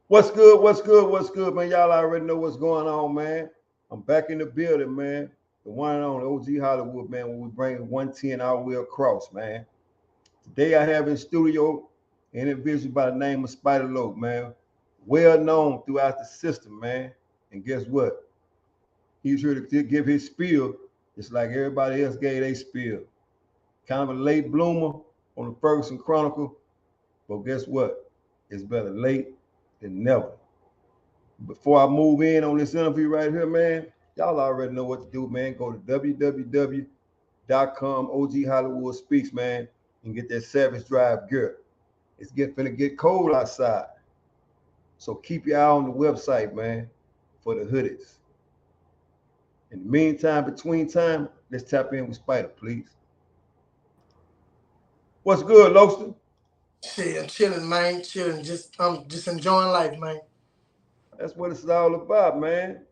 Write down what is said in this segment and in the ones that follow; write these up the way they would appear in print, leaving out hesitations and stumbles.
What's good? What's good? What's good, man? Y'all already know what's going on, man. I'm back in the building, man. The one and only OG Hollywood, man, when we bring 110 our way across, man. Today I have in studio an individual by the name of Spider Loke, man. Well known throughout the system, man. And guess what? He's here to give his spiel just like everybody else gave their spiel. Kind of a late bloomer on the Ferguson Chronicle, but guess what? It's better late than never. Before I move in on this interview right here, man, y'all already know what to do, man. Go to www.com, OG Hollywood Speaks, man, and get that Savage Drive gear. It's finna get cold outside. So keep your eye on the website, man, for the hoodies. In the meantime, between time, let's tap in with Spider, please. What's good, Lobster? Shit, I'm chilling, man. Chilling. I'm just enjoying life, man. That's what it's all about, man.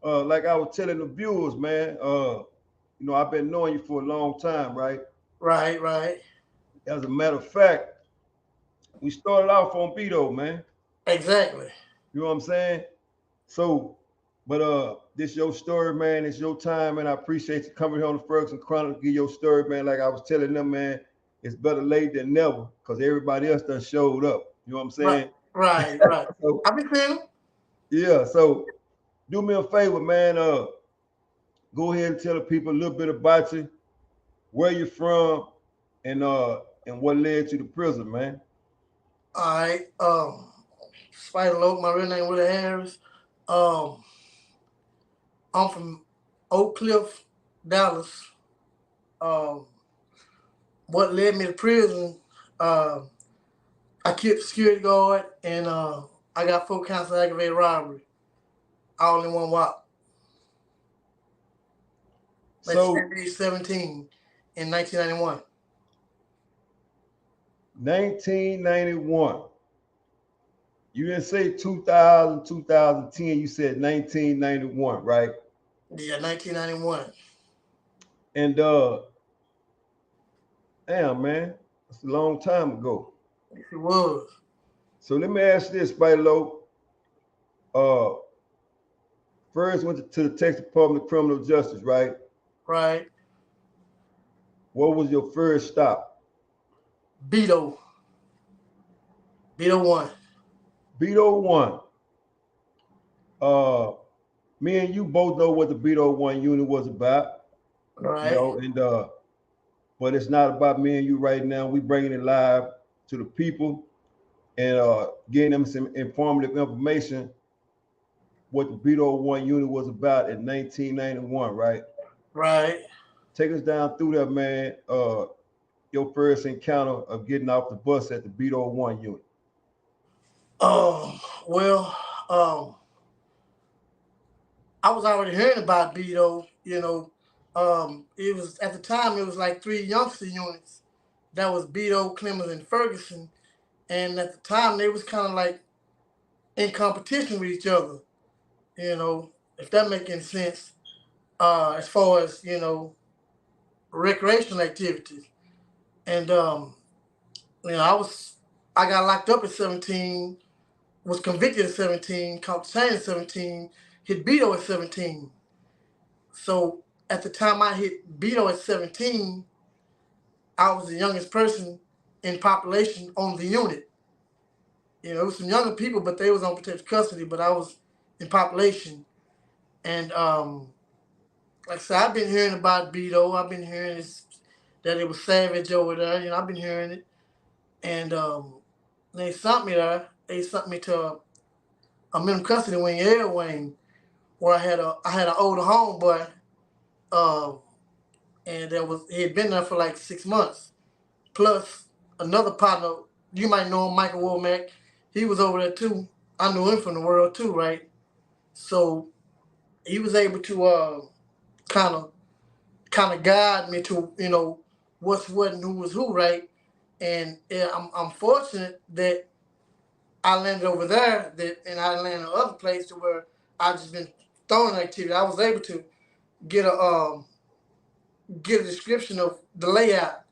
Like I was telling the viewers, man, I've been knowing you for a long time, right? Right, right. As a matter of fact, we started off on Beto, man. Exactly. You know what I'm saying? So, but this your story, man. It's your time, and I appreciate you coming here on the Ferguson Chronicles, give your story, man. Like I was telling them, man, it's better late than never because everybody else done showed up. You know what I'm saying? Right. So, I've been feeling. yeah. So, do me a favor, man. Go ahead and tell the people a little bit about you, where you're from, and what led you to prison, man. All right. Spider Loke, my real name Willie Harris. Um, I'm from Oak Cliff, Dallas. Um, what led me to prison? Uh, I killed security guard, and I got 4 counts of aggravated robbery, all in one whop. Like So, 17 in 1991. 1991. You didn't say 2000, 2010. You said 1991, right? Yeah, 1991. And damn, man, that's a long time ago. Yes, it was. So let me ask you this, Spilo. Uh, First went to the Texas Department of Criminal Justice, right? Right. What was your first stop? Beto. Beto 1. Beto 1. Me and you both know what the Beto 1 unit was about. Right. And but it's not about me and you right now. We bringing it live to the people and getting them some informative information what the Beto 1 unit was about in 1991, right? Right. Take us down through that, man. Your first encounter of getting off the bus at the Beto 1 unit. Well, I was already hearing about Beto, it was at the time it was like 3 youngster units. That was Beto, Clemens, and Ferguson. And at the time they was kind of like in competition with each other, if that makes any sense. As far as, recreational activities. And I got locked up at 17, was convicted at 17, caught the chain at 17, hit Beto at 17. So at the time I hit Beto at 17, I was the youngest person in population on the unit. It was some younger people, but they was on protective custody, but I was in population. And like I said, I've been hearing about Beto. I've been hearing that it was savage over there. I've been hearing it. And they sent me there. They sent me to a minimum custody wing, air wing, where I had an older homeboy, uh, and he had been there for like 6 months. Plus another partner, you might know him, Michael Womack. He was over there too. I knew him from the world too, right? So he was able to kind of guide me to what's what and who was who, right? And yeah, I'm fortunate that I landed over there, and I landed other place to where I just been throwing activity. I was able to get a description of the layout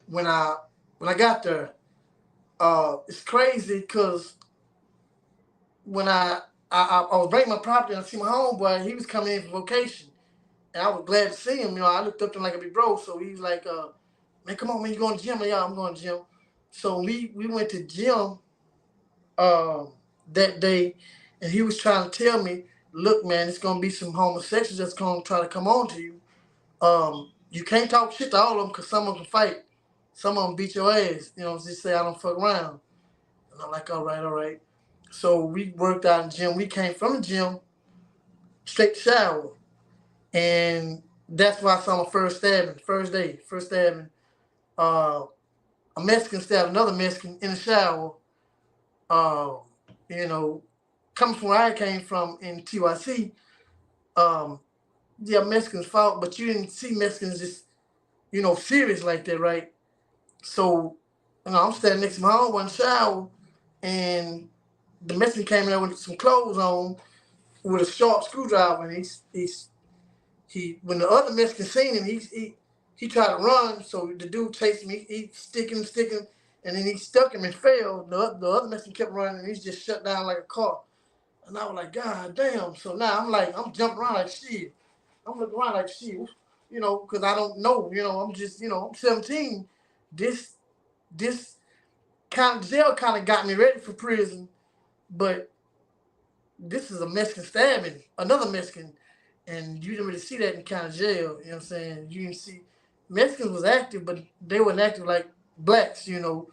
when I got there. It's crazy because when I was breaking my property and I see my homeboy, he was coming in for vacation. And I was glad to see him. You know, I looked up to him like a big bro. So he was like, man, come on, man, you going to the gym? Yeah, I'm going to the gym. So we went to the gym that day, and he was trying to tell me, look, man, it's going to be some homosexuals that's going to try to come on to you. You can't talk shit to all of them because some of them fight. Some of them beat your ass. You know, just say I don't fuck around. And I'm like, all right. So we worked out in the gym. We came from the gym straight to shower. And that's why I saw my first stabbing, first stabbing. A Mexican stabbed another Mexican in the shower. You know, coming from where I came from in TYC, yeah, Mexicans fought, but you didn't see Mexicans just, you know, serious like that, right? So, you know, I'm standing next to my home in the shower, and the Mexican came in there with some clothes on with a sharp screwdriver, and he when the other Mexican seen him, he tried to run, so the dude chased him, he sticking, and then he stuck him and fell. The other Mexican kept running, and he's just shut down like a car. And I was like, God damn. So now I'm jumping around like shit. I'm looking around like shit, you know, because I don't know, you know, I'm just, you know, I'm 17. This kind of jail kind of got me ready for prison, but this is a Mexican stabbing, another Mexican, and you didn't really see that in county jail. You know what I'm saying? You didn't see Mexicans was active, but they weren't active like blacks. You know,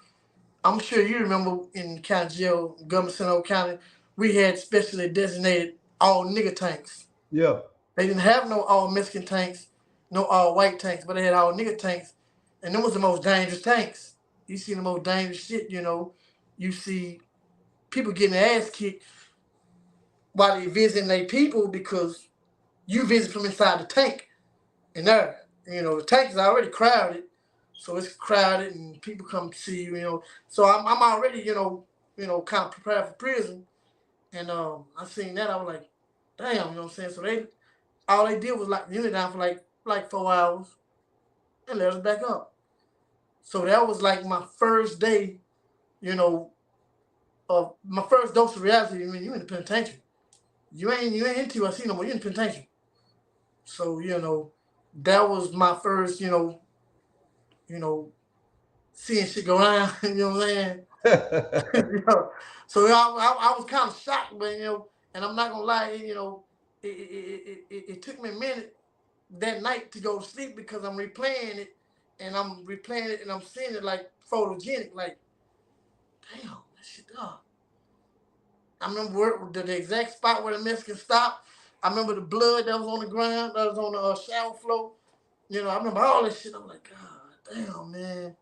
I'm sure you remember in county jail, Government Center County, we had specially designated all nigger tanks. Yeah. They didn't have no all Mexican tanks, no all white tanks, but they had all nigger tanks, and them was the most dangerous tanks. You see the most dangerous shit. You know, you see people getting their ass kicked while they visiting their people because you visit from inside the tank. And there, you know, the tank is already crowded, so it's crowded and people come see you, you know. So I'm already, you know, kind of prepared for prison. And I seen that, I was like, damn, you know what I'm saying? So all they did was lock the unit down for like 4 hours and let us back up. So that was like my first day, you know, of my first dose of reality. I mean, you in the penitentiary. You ain't in TYC no more. You in the penitentiary. So, you know, that was my first, you know, seeing shit go down. You know what I'm saying? You know, so I was kind of shocked, but you know, and I'm not gonna lie, you know, it took me a minute that night to go to sleep because I'm replaying it, and I'm seeing it like photogenic, like, damn, that shit up. I remember the exact spot where the Mexican stopped. I remember the blood that was on the ground, that was on the shower floor. You know, I remember all this shit. I'm like, God damn, man.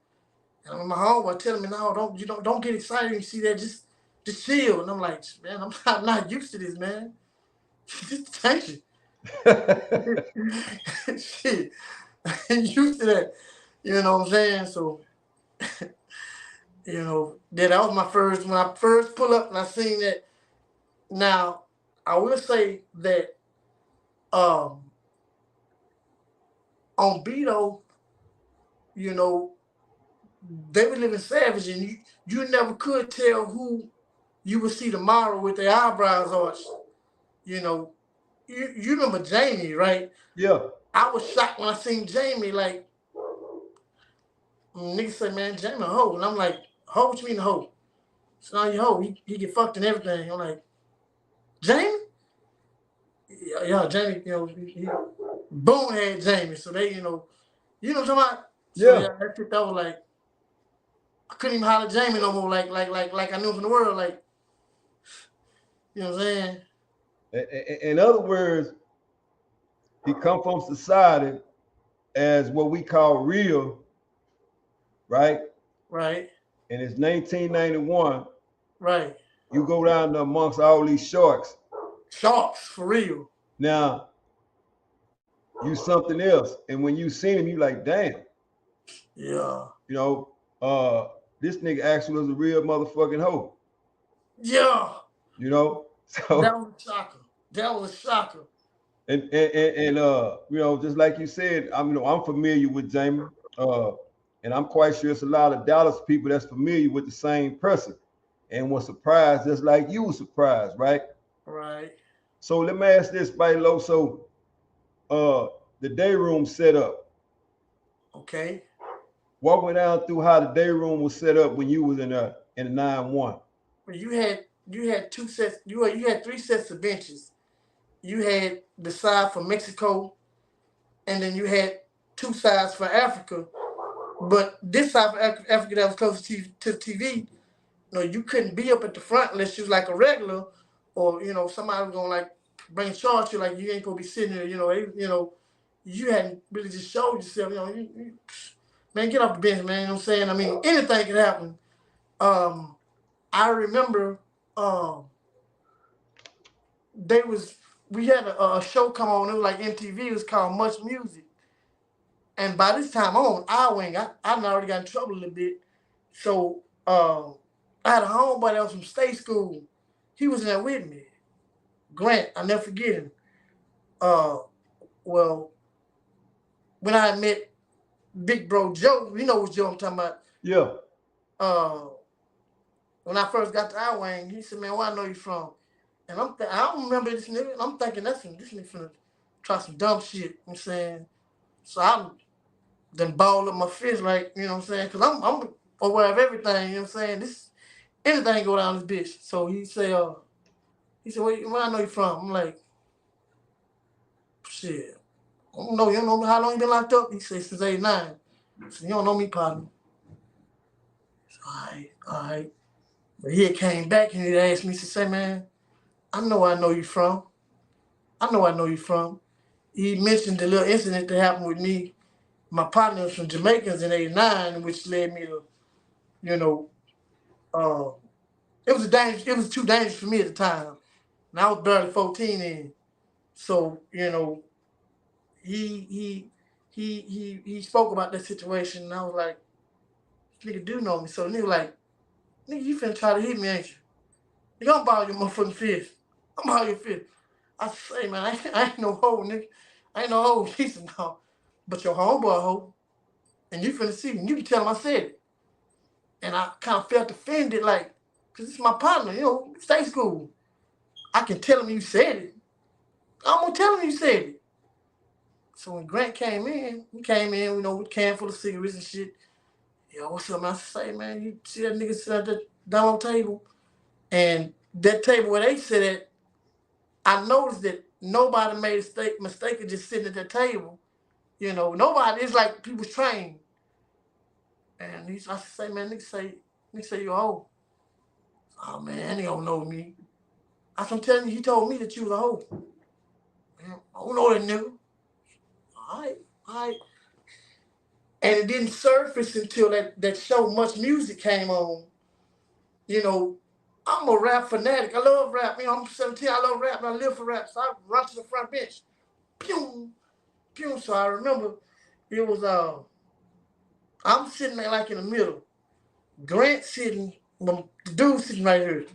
And I remember my homeboy telling me, no, don't get excited when you see that. Just chill. And I'm like, man, I'm not used to this, man. Just tension. Shit. I ain't used to that. You know what I'm saying? So, you know, that was my first, when I first pull up and I seen that. Now, I will say that on Beto, you know, they were living savage, and you never could tell who you would see tomorrow with their eyebrows arched. You know, you remember Jamie, right? Yeah. I was shocked when I seen Jamie. Like, niggas say, man, Jamie a hoe, and I'm like, hoe? What you mean a hoe? It's not your hoe. He get fucked and everything. I'm like, Jamie? Yeah, Jamie. You know, he boom had Jamie. So they, you know what I'm talking about. So yeah, that was like, I couldn't even holler Jamie no more. Like I knew from the world. Like, you know what I'm saying? In other words, he come from society as what we call real, right? Right. And it's 1991. Right. You go down amongst all these sharks. Sharks, for real. Now, you something else. And when you seen him, you like, damn. Yeah. You know, this nigga actually was a real motherfucking hoe. Yeah. You know? So that was a shocker. That was a shocker. And you know, just like you said, I'm familiar with Jamie. And I'm quite sure it's a lot of Dallas people that's familiar with the same person. and was surprised just like you were surprised, right? Right. So let me ask this, Bailo. So the day room set up. Okay. Walk me down through how the day room was set up when you was in the 9-1. Well, you had two sets. You had three sets of benches. You had the side for Mexico, and then you had two sides for Africa. But this side for Africa that was close to the TV, you couldn't be up at the front unless you was like a regular, or somebody was gonna like bring charge you, like you ain't gonna be sitting there. You hadn't really just showed yourself. Man, get off the bench, man. You know what I'm saying? I mean, anything could happen. I remember we had a show come on. It was like MTV. It was called Much Music. And by this time on, our wing, I already got in trouble a little bit. So I had a homeboy that was from state school. He was in there with me. Grant, I'll never forget him. Well, when I met Big Bro Joe, you know what Joe I'm talking about. Yeah. When I first got to our wing, he said, "Man, where I know you from?" And I don't remember this nigga. I'm thinking this nigga finna try some dumb shit. You know what I'm saying? So I then ball up my fist, like, you know what I'm saying? Because I'm aware of everything, you know what I'm saying? Anything go down this bitch. So he said, where I know you from? I'm like, shit. I don't know. You don't know me? How long you been locked up? He said, since 89. I said, you don't know me, partner. So, all right. But he had came back and he asked me, he said, man, I know you from. He mentioned the little incident that happened with me. My partner was from Jamaicans in 89, which led me to, it was too dangerous for me at the time. And I was barely 14 then. So, he spoke about that situation, and I was like, this nigga do know me. So nigga like, nigga, you finna try to hit me, ain't you? You gonna borrow your motherfucking fist. I'm borrow your fist. I say, man, I ain't no hoe, nigga. I ain't no hoe. He said, no. But your homeboy hoe. And you finna see me. You can tell him I said it. And I kind of felt offended, like, because it's my partner, state school. I can tell him you said it. I'm going to tell him you said it. So when Grant came in, with a can full of cigarettes and shit. Yo, what's up, man? I say, man, you see that nigga sit at that down table? And that table where they sit at, I noticed that nobody made a mistake of just sitting at that table. Nobody, it's like people's trained. And I say, man, nigga say you a hoe. Oh, man, he don't know me. I'm telling you, he told me that you was a hoe. Man, I don't know that nigga. All right. And it didn't surface until that show Much Music came on. I'm a rap fanatic. I love rap. I'm 17. I love rap, and I live for rap. So I run to the front bench. Pew, pew. So I remember it was I'm sitting there like in the middle. Grant sitting, the dude sitting right here.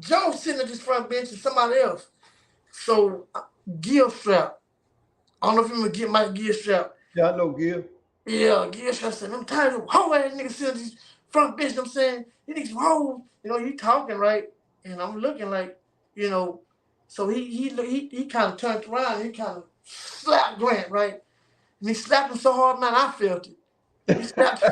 Joe sitting at this front bench and somebody else. So gear strap. I don't know if you remember my gear strap. Yeah, I know Gil. Yeah, gear strap said, I'm tired of whole ass niggas sitting at this front bench. I'm saying, you niggas wrong. He talking right. And I'm looking like, so he kind of turned around and he kind of slapped Grant, right? And he slapped him so hard, man, I felt it. He slapped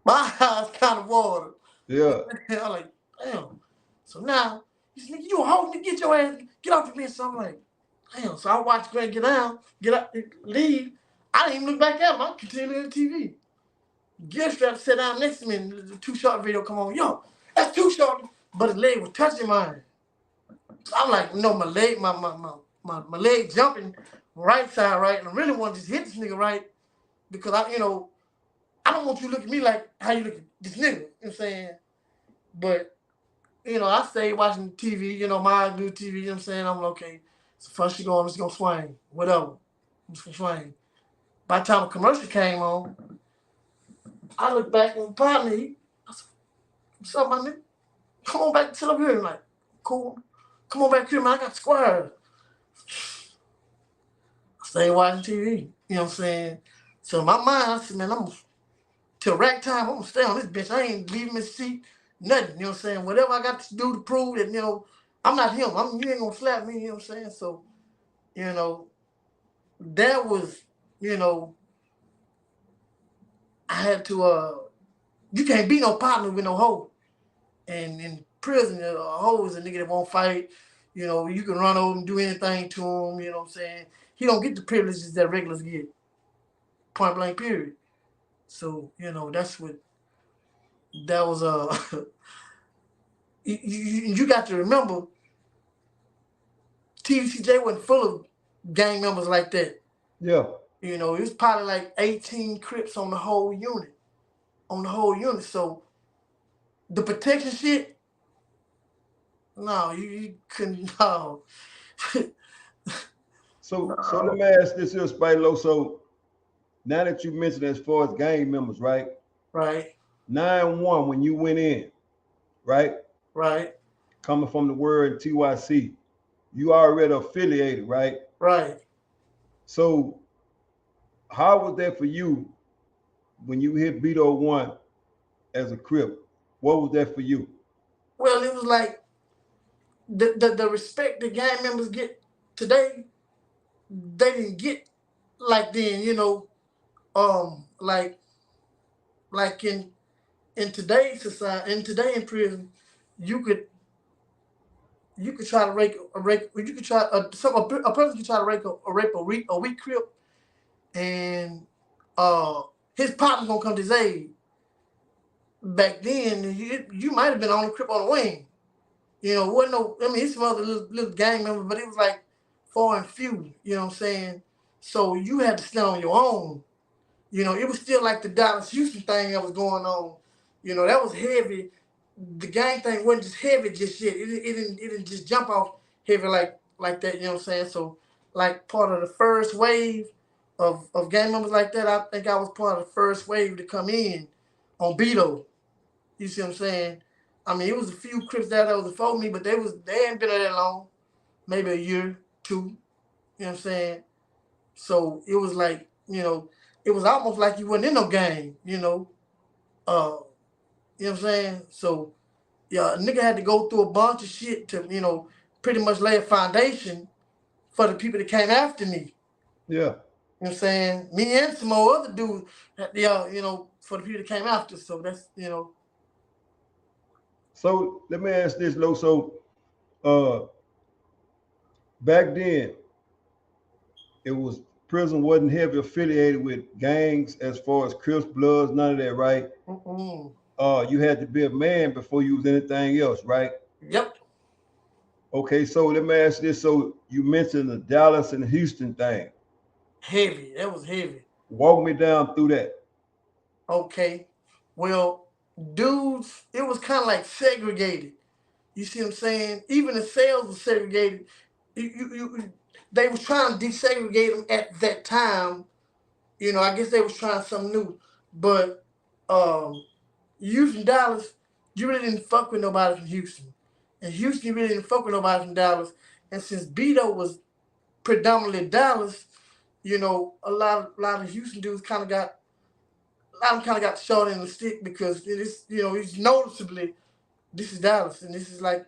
my eyes kind of watered. Yeah. I'm like, damn. So now, he's like, you a hoe, get your ass, get off the bench. So I'm like, damn. So I watched Grant get down, get up, leave. I didn't even look back at him. I continued on the TV. Gear strap sat down next to me and the Too Short video come on. Yo, that's Too Short. But his leg was touching mine. So I'm like, my leg, my leg jumping right side, right. And I really want to just hit this nigga right. Because I don't want you to look at me like how you look at this nigga. You know what I'm saying? But I stayed watching TV, my do TV, you know what I'm saying? I'm like, okay, so first she going, I'm just going to swing, whatever. I'm just going to swing. By the time a commercial came on, I looked back at my partner, I said, what's up, my nigga? Come on back, sit up here. I'm like, cool. Come on back here, man, I got squares. I stayed watching TV, you know what I'm saying? So in my mind, I said, man, I'm going to till rack time, I'm gonna stay on this bitch. I ain't leaving this seat, nothing. You know what I'm saying? Whatever I got to do to prove that, I'm not him. You ain't gonna slap me. You know what I'm saying? So, that was, I had to. You can't be no partner with no hoe. And in prison, a hoe is a nigga that won't fight. You can run over and do anything to him. You know what I'm saying? He don't get the privileges that regulars get. Point blank, period. So, that's what that was. You got to remember, TDCJ wasn't full of gang members like that. Yeah. It was probably like 18 Crips on the whole unit. So the protection shit, no, you couldn't. No. So let me ask this here, Spidey. So now that you mentioned as far as gang members, right? Right. 9-1 when you went in, right? Right. Coming from the word TYC, you already affiliated, right? Right. So how was that for you when you hit Beto 1 as a Crip? What was that for you? Well, it was like the respect the gang members get today, they didn't get like then, like in today's society, in prison, you could try to you could try a person could try to rape a weak Crip, and his partner's gonna come to his aid. Back then, you might have been on the Crip on the wing. Wasn't no. I mean, it's some other little gang members, but it was like far and few. You know what I'm saying? So you had to stand on your own. It was still like the Dallas Houston thing that was going on. That was heavy. The gang thing wasn't just heavy just yet. It didn't just jump off heavy like that. You know what I'm saying? So like part of the first wave of gang members like that, I think I was part of the first wave to come in on Beto. You see what I'm saying? I mean, it was a few Crips that was before me, but they hadn't been there that long, maybe a year, two. You know what I'm saying? So it was like, it was almost like you wasn't in no gang. You know what I'm saying? So yeah, a nigga had to go through a bunch of shit to, pretty much lay a foundation for the people that came after me. Yeah. You know what I'm saying? Me and some more other dudes, for the people that came after. So that's, So let me ask this, Lo. So back then, it was prison wasn't heavy affiliated with gangs as far as Crips, Bloods, none of that, right? You had to be a man before you was anything else, right? Yep. Okay, so let me ask this. So you mentioned the Dallas and Houston thing. Heavy. That was heavy. Walk me down through that. Okay. Well, dudes, it was kind of like segregated. You see what I'm saying? Even the cells were segregated. They was trying to desegregate them at that time. I guess they was trying something new. But you from Dallas, you really didn't fuck with nobody from Houston. And Houston really didn't fuck with nobody from Dallas. And since Beto was predominantly Dallas, a lot of Houston dudes kind of got short in the stick because it's noticeably this is Dallas and this is like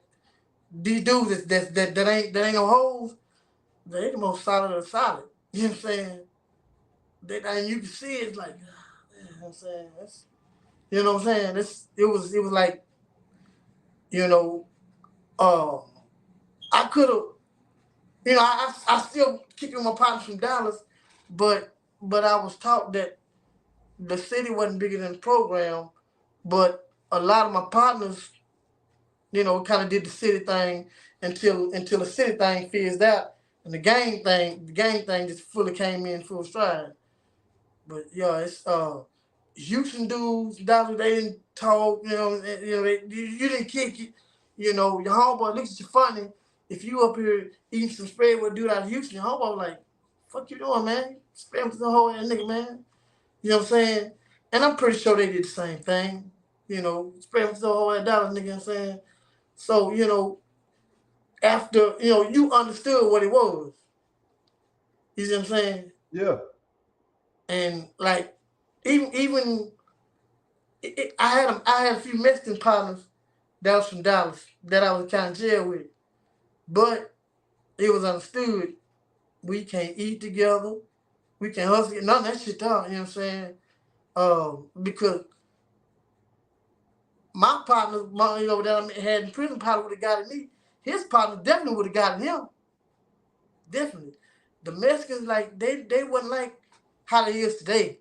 these dudes that ain't no hoes. They ain't the most solid of solid. You know what I'm saying? And you can see it's like, you know what I'm saying? You know what I'm saying? It was like, I could have, I still kick with my partners from Dallas, but I was taught that the city wasn't bigger than the program, but a lot of my partners, kind of did the city thing until the city thing fizzed out, and the gang thing just fully came in full stride. But yeah, it's Houston dudes, Dallas, they didn't talk, you didn't kick it, your homeboy looks at you funny. If you up here eating some spread with a dude out of Houston, your homeboy like, fuck you doing, man? Spread with the whole ass nigga, man. You know what I'm saying? And I'm pretty sure they did the same thing. Spread with the whole ass Dallas nigga, you know what I'm saying? So, after, you understood what it was. You see what I'm saying? Yeah. And like, even I had a few Mexican partners that was from Dallas that I was kind of jail with, but it was understood we can't eat together, we can't hustle, none of that shit out. You know what I'm saying? Because my partner, that I had in prison, probably would have gotten me. His partner definitely would have gotten him. Definitely. The Mexicans, like, they wasn't like how they is today.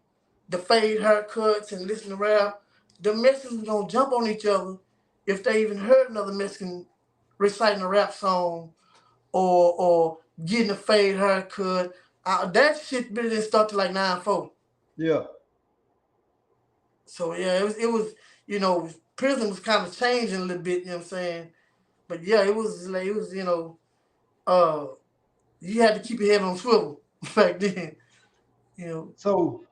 The fade haircuts and listen to rap. The Mexicans gonna jump on each other if they even heard another Mexican reciting a rap song or getting a fade haircut. That shit really didn't start till like 9-4. Yeah. So yeah, it was prison was kind of changing a little bit, you know what I'm saying? But yeah, it was you had to keep your head on swivel back then, So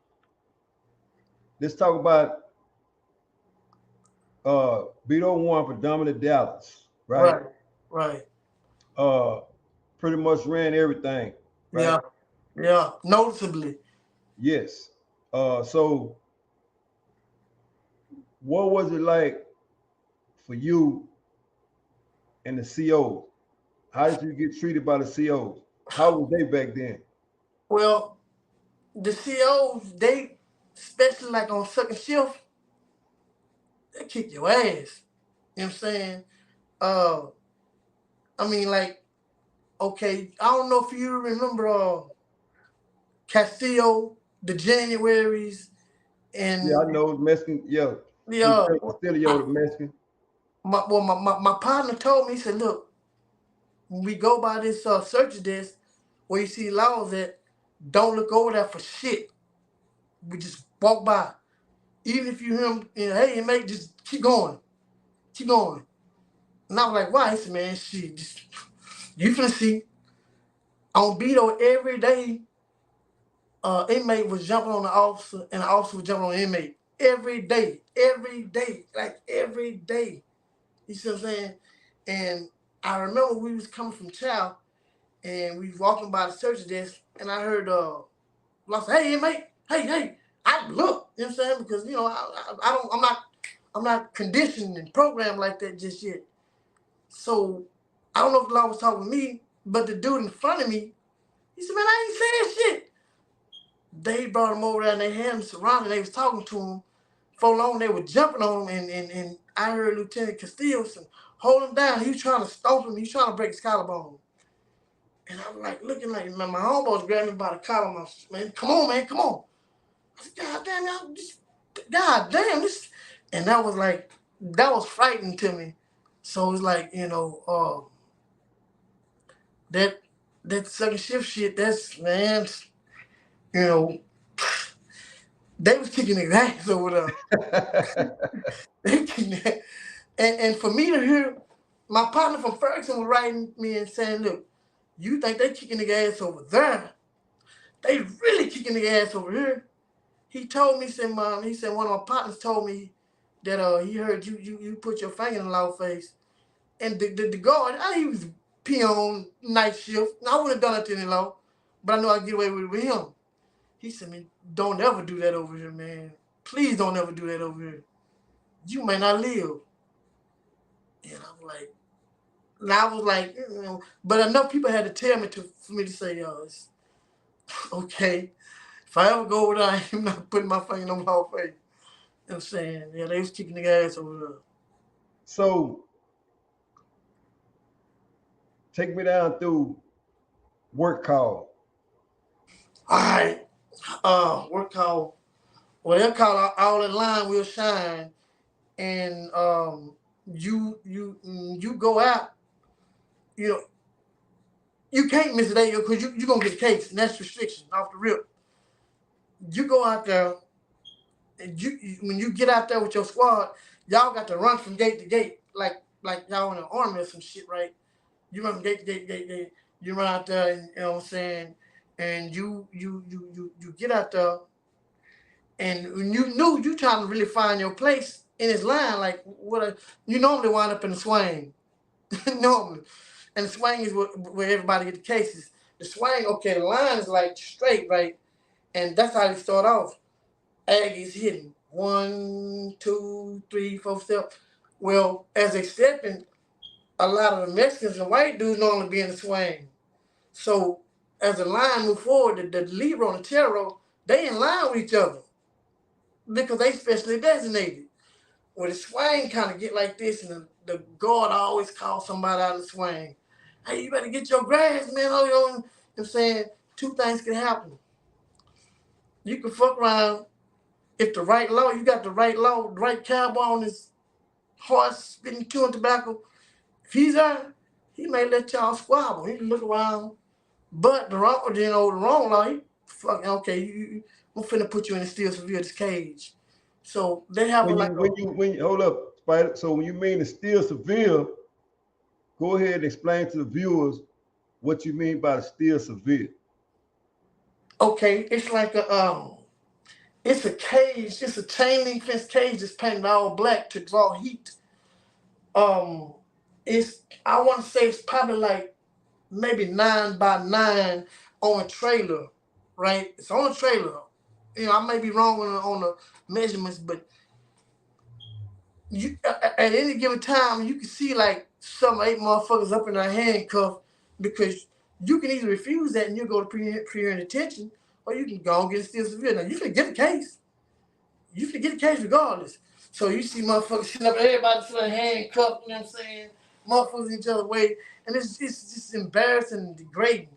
let's talk about Beto won for dominant Dallas, right? Right. Pretty much ran everything, right? Yeah, noticeably. Yes. So what was it like for you and the COs? How did you get treated by the COs? How was they back then? Well, the COs, they, especially like on second shift, they kick your ass. You know what I'm saying? Uh, I mean, like, okay, I don't know if you remember Castillo, the Januaries, Yeah, I and know Mexican. Yeah, yeah, Castillo, the Mexican. my partner told me, he said, look, when we go by this search desk where you see laws at, don't look over there for shit. We just walk by. Even if you hear him, hey, mate, just keep going. Keep going. And I was like, why? He said, man, shit, just, you finna see. On Beto every day, inmate was jumping on the officer and the officer was jumping on the inmate. Every day. Like every day. You see what I'm saying? And I remember we was coming from chow and we was walking by the search desk and I heard Lost, hey inmate, hey. I look, you know what I'm saying? Because I'm not conditioned and programmed like that just yet. So I don't know if the law was talking to me, but the dude in front of me, he said, man, I ain't saying shit. They brought him over there and they had him surrounded. They was talking to him. For long, they were jumping on him, and I heard Lieutenant Castillo hold him down. He was trying to stomp him. He was trying to break his collarbone. And I was like, looking like, man, my homeboys grabbed me by the collar. Man, come on, man, come on. I said, God damn, y'all, God damn, this. And that was frightening to me. So it's like, that second shift shit, that's, man, you know, they was kicking their ass over there. They kicking their, and for me to hear my partner from Ferguson was writing me and saying, look, you think they kicking their ass over there? They really kicking their ass over here. He told me, he said one of my partners told me that he heard you put your finger in the loud face. And the guard, he was peon night shift. I wouldn't have done it to any law, but I know I'd get away with him. He said, man, don't ever do that over here, man. Please don't ever do that over here. You may not live. And I was like, but enough people had to tell me for me to say, it's okay. If I ever go over there, I'm not putting my finger in my face. You know what I'm saying? Yeah, they was kicking the ass over there. So take me down through work call. All right. Work call. Well, they'll call all in line will shine. And you go out, you can't miss a day because you're going to get a case, and that's restriction off the rip. You go out there, and when you get out there with your squad, y'all got to run from gate to gate, like y'all in an army or some shit, right? You run from gate to gate. You run out there, and, you know what I'm saying, and you get out there, and when you knew you trying to really find your place in his line, like you normally wind up in the swing, normally, and the swing is where everybody get the cases. The swing, okay, the line is like straight, right, and that's how they start off. Aggies hidden, 1, 2, 3, 4 step. Well, as they stepping, a lot of the Mexicans and white dudes normally be in the swing. So as the line move forward, the libero and the tero, they in line with each other because they specially designated. Where the swing kind of get like this, and the guard always calls somebody out of the swing. Hey, you better get your grass, man. Oh, you know what I'm saying? Two things can happen. You can fuck around if the right law, you got the right cowboy on his horse spitting chewing tobacco. If he's there, he may let y'all squabble. He can look around. But the wrong law, he fucking okay, I'm finna put you in a steel severity cage. So they have when you hold up, Spider. So when you mean the steel severe, go ahead and explain to the viewers what you mean by the steel severe. Okay, it's like it's a cage, it's a chain link fence cage that's painted all black to draw heat. It's I want to say it's probably like maybe 9 by 9 on a trailer, right? It's on a trailer. You know, I may be wrong on the measurements, but you at any given time you can see like 7 or 8 motherfuckers up in a handcuff because you can either refuse that and you go to pre-hearing detention, or you can go and get a steel severe. Now you can get a case. You can get a case regardless. So you see motherfuckers sitting up, everybody sitting handcuffed, you know what I'm saying? Motherfuckers each other way. And it's just embarrassing and degrading.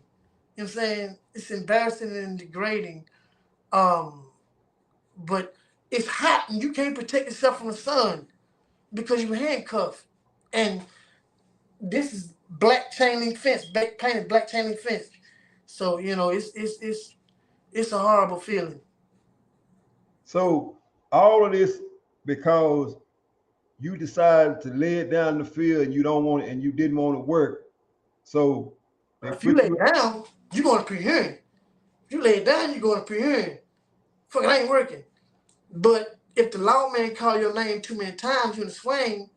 You know what I'm saying? It's embarrassing and degrading. But it's hot and you can't protect yourself from the sun because you're handcuffed. And this is black chain link fence, painted black chain link fence. So, you know, it's a horrible feeling. So all of this because you decided to lay it down in the field and you don't want it and you didn't want to work. So if you lay it down, you're going to pre-hearing. If you lay it down, you're going to pre-hearing. Fucking ain't working. But if the lawman call your name too many times, you in the swing,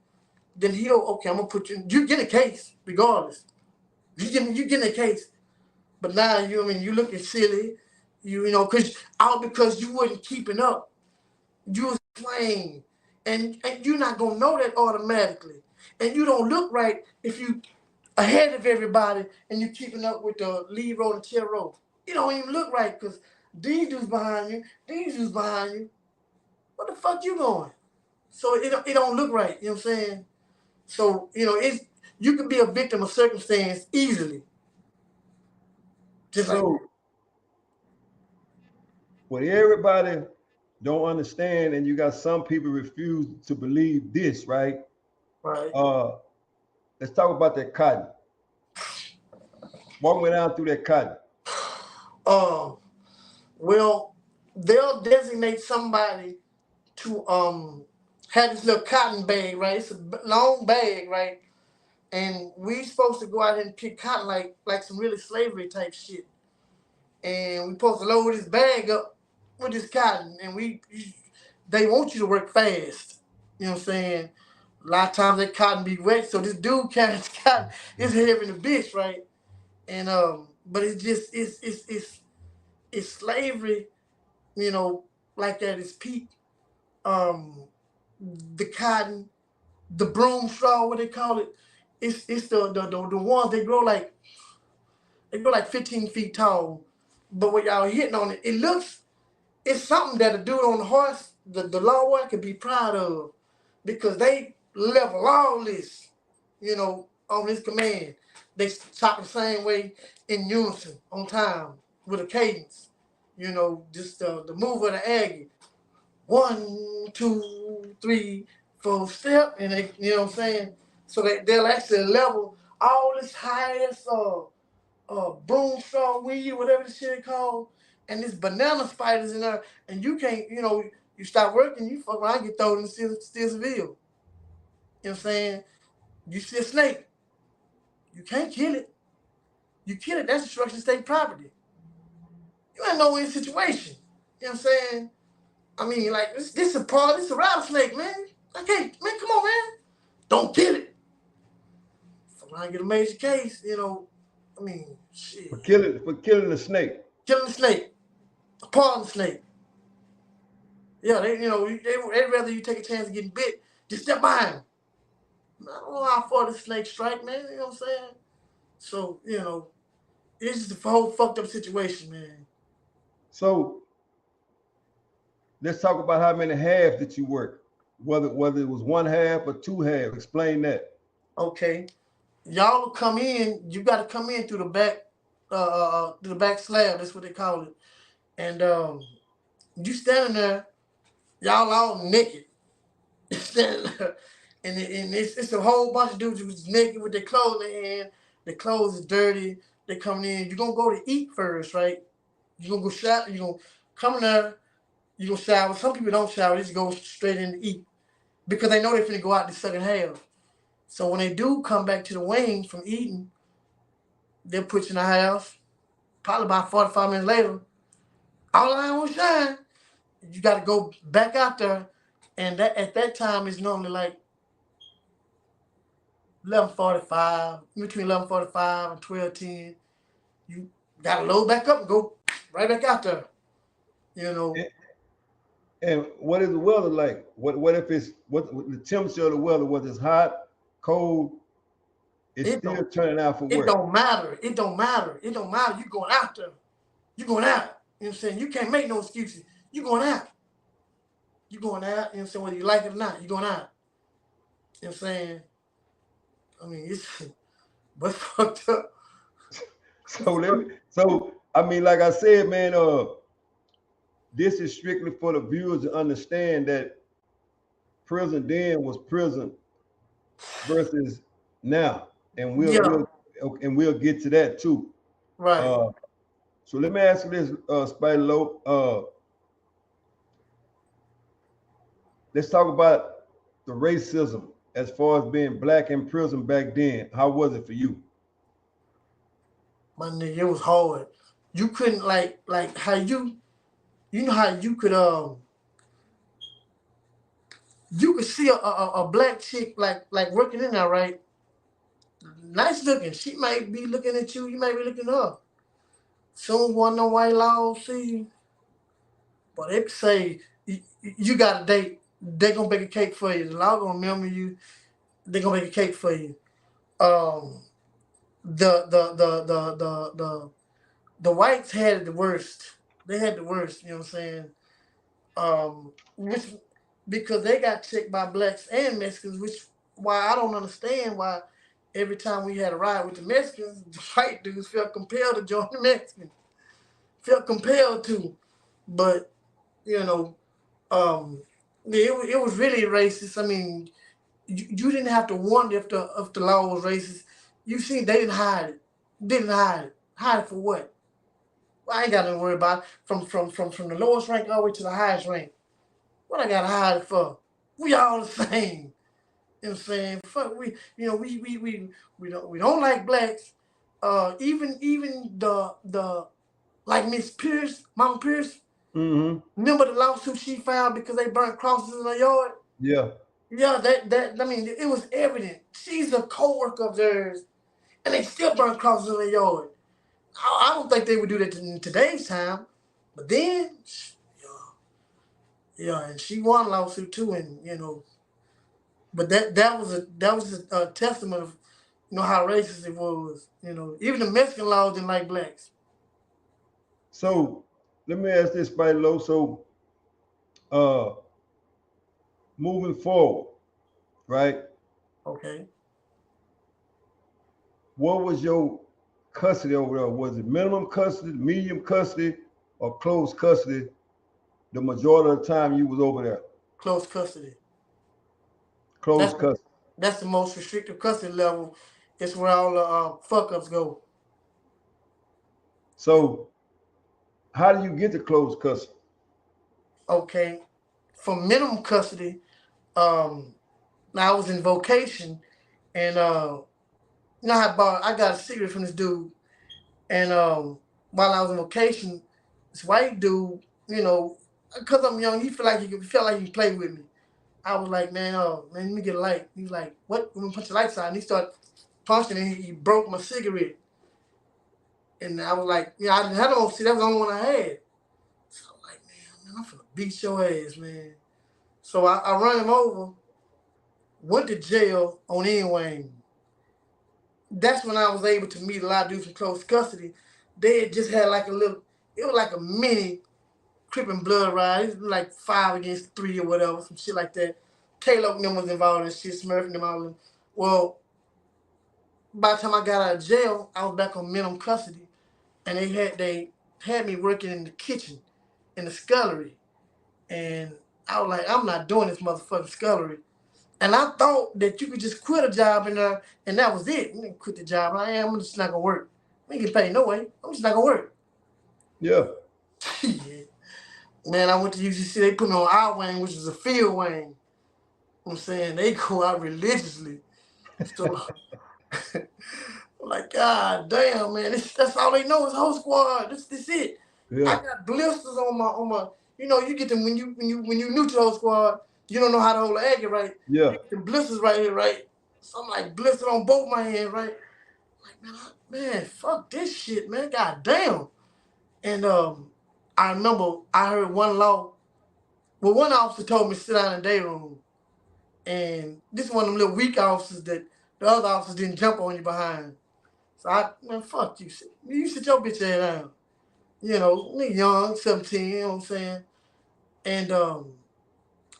then I'm gonna put you get a case regardless. You get a case. But now you looking silly, you know, because you wasn't keeping up. You was playing, and you're not gonna know that automatically. And you don't look right if you ahead of everybody and you keeping up with the lead row and chair row. You don't even look right because these dudes behind you, these dudes behind you. What the fuck you going? So it don't look right. You know what I'm saying? So you can be a victim of circumstance easily. Just so what everybody don't understand, and you got some people refuse to believe this, right? Right. Let's talk about that cotton. Walk me down through that cotton. Well, they'll designate somebody to have this little cotton bag, right? It's a long bag, right? And we supposed to go out and pick cotton like some really slavery type shit. And we supposed to load this bag up with this cotton, and they want you to work fast. You know what I'm saying? A lot of times that cotton be wet, so this dude carries cotton. It's heavy in the bitch, right? And but it's just it's slavery, you know, like at its peak. The cotton, the broom straw, what they call it, it's the ones they grow like 15 feet tall. But when y'all hitting on it, it's something that a dude on the horse, the lawnmower could be proud of because they level all this, you know, on his command. They chop the same way in unison, on time, with a cadence. You know, just the move of the Aggie. 1, 2, 3, 4 step, and they, you know what I'm saying? So they'll actually level all this highest broom straw weed, whatever the shit called, and this banana spiders in there, and you can't, you stop working, you fuck around, get thrown in the steel Seville. You know what I'm saying? You see a snake, you can't kill it. You kill it, that's destruction of state property. You ain't no win situation. You know what I'm saying? I mean, like, this a rattlesnake, man. Okay, man, come on, man. Don't kill it. Fuck around, get a major case, I mean, shit. For killing the snake. Killing the snake. A part of the snake. Yeah, they'd rather you take a chance of getting bit. Just step behind them. I don't know how far the snake strike, man. You know what I'm saying? So, it's just a whole fucked up situation, man. So let's talk about how many halves that you work. Whether it was one half or two halves. Explain that. Okay. Y'all will come in, you gotta come in through the back slab, that's what they call it. And you standing there, y'all all naked. Standing there. And it's a whole bunch of dudes who's naked with their clothes in their hand. Their clothes is dirty. They coming in. You're gonna go to eat first, right? You're gonna go shower, you're gonna come in there, you're gonna shower. Some people don't shower, they just go straight in to eat. Because they know they're finna go out the second half. So when they do come back to the wing from eating, they'll put you in the house. Probably about 45 minutes later, all I want shine. You got to go back out there, and that at that time is normally like 11:45, between 11:45 and 12:10. You got to load back up and go right back out there. You know. And what is the weather like? What if it's what the temperature of the weather? Was it hot, cold? It's It still don't. turning out for It work. don't matter. It don't matter. It don't matter. You going out there. You going out. You know what I'm saying? You can't make no excuses. You going out. You going out. You know what I'm saying? Whether you like it or not, you going out. You know what I'm saying? I mean, it's but fucked up. So I mean, like I said, man, this is strictly for the viewers to understand that prison then was prison versus now, and Yeah, we'll get to that too. right. Uh, so let me ask you this, Spider Low. Let's talk about the racism as far as being black in prison back then. How was it for you? My nigga, it was hard. You couldn't like how you know how you could see a black chick like working in there, right? Nice looking. She might be looking at you, you might be looking at her. Soon one of them white laws see you, but they say you got a date. They gonna bake a cake for you. The law gonna remember you. They gonna make a cake for you. Um, the whites had the worst. They had the worst. You know what I'm saying? Which because they got checked by blacks and Mexicans, which why I don't understand why every time we had a ride with the Mexicans, the white dudes felt compelled to join the Mexicans. Felt compelled to, but you know, um, it was really racist. I mean, you didn't have to wonder if the law was racist. You seen they didn't hide it. Didn't hide it. Hide it for what? Well, I ain't got nothing to worry about. From the lowest rank all the way to the highest rank. What I gotta hide it for? We all the same. You know what I'm saying? Fuck we don't like blacks. Even the like Miss Pierce, Mama Pierce. Mm-hmm. Remember the lawsuit she filed because they burnt crosses in her yard? Yeah. Yeah, that I mean it was evident. She's a co-worker of theirs, and they still burn crosses in their yard. I don't think they would do that in today's time, but then, yeah, and she won a lawsuit too, and but that was a testament of how racist it was. Even the Mexican laws didn't like blacks. So let me ask this, Spider Low. So uh moving forward, right? Okay, What was your custody over there? Was it minimum custody, medium custody, or close custody the majority of the time you was over there? close custody. Close That's the, custody. that's the most restrictive custody level. It's where all the fuck ups go. So how do you get to close custody? Okay, for minimum custody, um, now I was in vocation, and I got a secret from this dude, and while I was in vocation, this white dude, because I'm young, he felt like he could play with me. I was like, man, let me get a light. He's like, what? Let me punch the lights out. And he started punching, and he broke my cigarette. And I was like, I didn't have no see. That was the only one I had. So I was like, man, I'm finna beat your ass, man. So I run him over, went to jail on Wayne. That's when I was able to meet a lot of dudes from close custody. They had just had like a little, it was like a mini Crip and Blood ride. It was like 5 against 3 or whatever, some shit like that. Taylor and them was involved in shit, Smurf and them all. Well, by the time I got out of jail, I was back on minimum custody. And they had me working in the kitchen, in the scullery. And I was like, I'm not doing this motherfucking scullery. And I thought that you could just quit a job in there and that was it. You didn't quit the job. I'm just not gonna work. I ain't get paid no way. I'm just not gonna work. Yeah. Man, I went to UCC. They put me on our wing, which is a field wing. I'm saying they go out religiously. So, like, God damn, man, that's all they know is whole squad. This it. Yeah. I got blisters on my. You know, you get them when you new to whole squad. You don't know how to hold an aggie, right? Yeah. The blisters right here, right? So I'm like blistered on both my hands, right? Man, fuck this shit, man. God damn. And I remember I heard one officer told me to sit down in the Dayroom. And this is one of them little weak officers that the other officers didn't jump on you behind. So man, fuck you. You sit your bitch ass down. You know, me young, 17, you know what I'm saying? And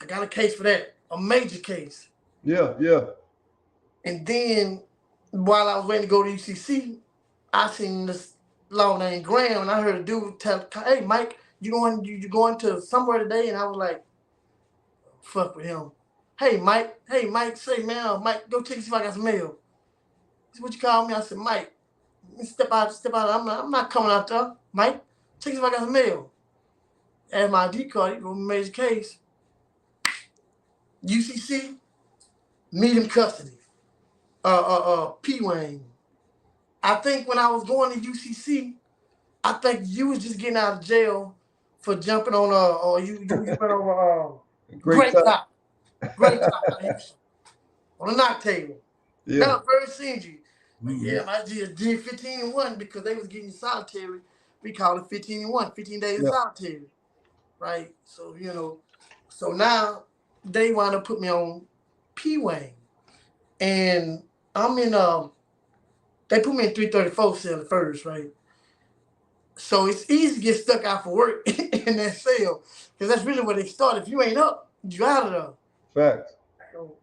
I got a case for that, a major case. Yeah, yeah. And then while I was waiting to go to UCC, I seen this law named Graham, and I heard a dude tell, "Hey, Mike, you going to somewhere today?" And I was like, "Fuck with him." Hey, Mike, say, man, Mike, go check and see if I got some mail. He said, "What you call me?" I said, "Mike, step out. I'm not coming out there. Mike, check and see if I got some mail." Add my ID card, he wrote me a major case. UCC, medium custody. P. Wayne. I think when I was going to UCC, I think you was just getting out of jail for jumping on or you went over Great Top on a knock table. Yeah. Now I first seen you. Mm-hmm. Yeah, I just did 15 and 1 because they was getting solitary. We call it 15 and 1, 15 days of solitary. Right? So, you know, so now they want to put me on P Wayne. And I'm in they put me in 334 cell at first, right? So it's easy to get stuck out for work in that cell. Because that's really where they start. If you ain't up, you out of there. Facts. So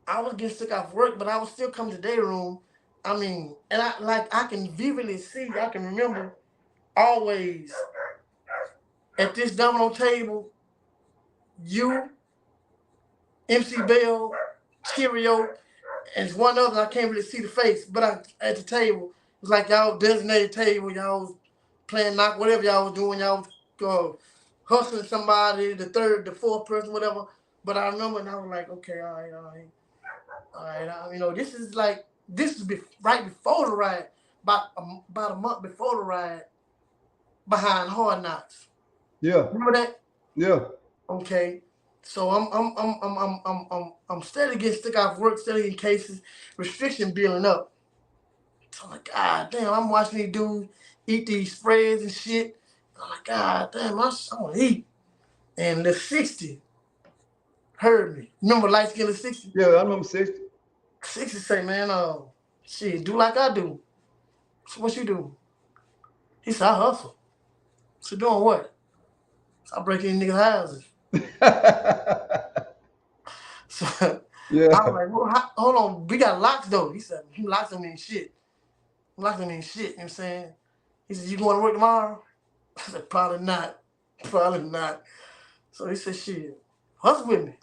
I was getting stuck out for work, but I was still coming to Dayroom. I mean, and I can vividly see, I can remember always at this domino table, you, MC Bell, Cheerio, and one other, I can't really see the face, but at the table, it was like y'all designated table, y'all was playing knock, whatever y'all was doing, y'all was hustling somebody, the third, the fourth person, whatever. But I remember and I was like, okay, all right. You know, this is right before the ride, about a month before the ride, behind Hard Knocks. Yeah. Remember that? Yeah. Okay. So I'm steady getting stuck out of work, steady in cases, restriction building up. So I'm like, God damn, I'm watching these dudes eat these spreads and shit. I'm like, God damn, I want to eat. And the 60 heard me. Remember light skin of 60? Yeah, I remember 60. 60 say, man, shit, do like I do. So what you do? He said, I hustle. So doing what? So I break in niggas' houses. So yeah. I was like, well, hold on, we got locks though. He said, locks don't mean shit. Locks don't mean shit, you know what I'm saying? He said, you going to work tomorrow? I said, probably not. So he said, shit, hustle with me.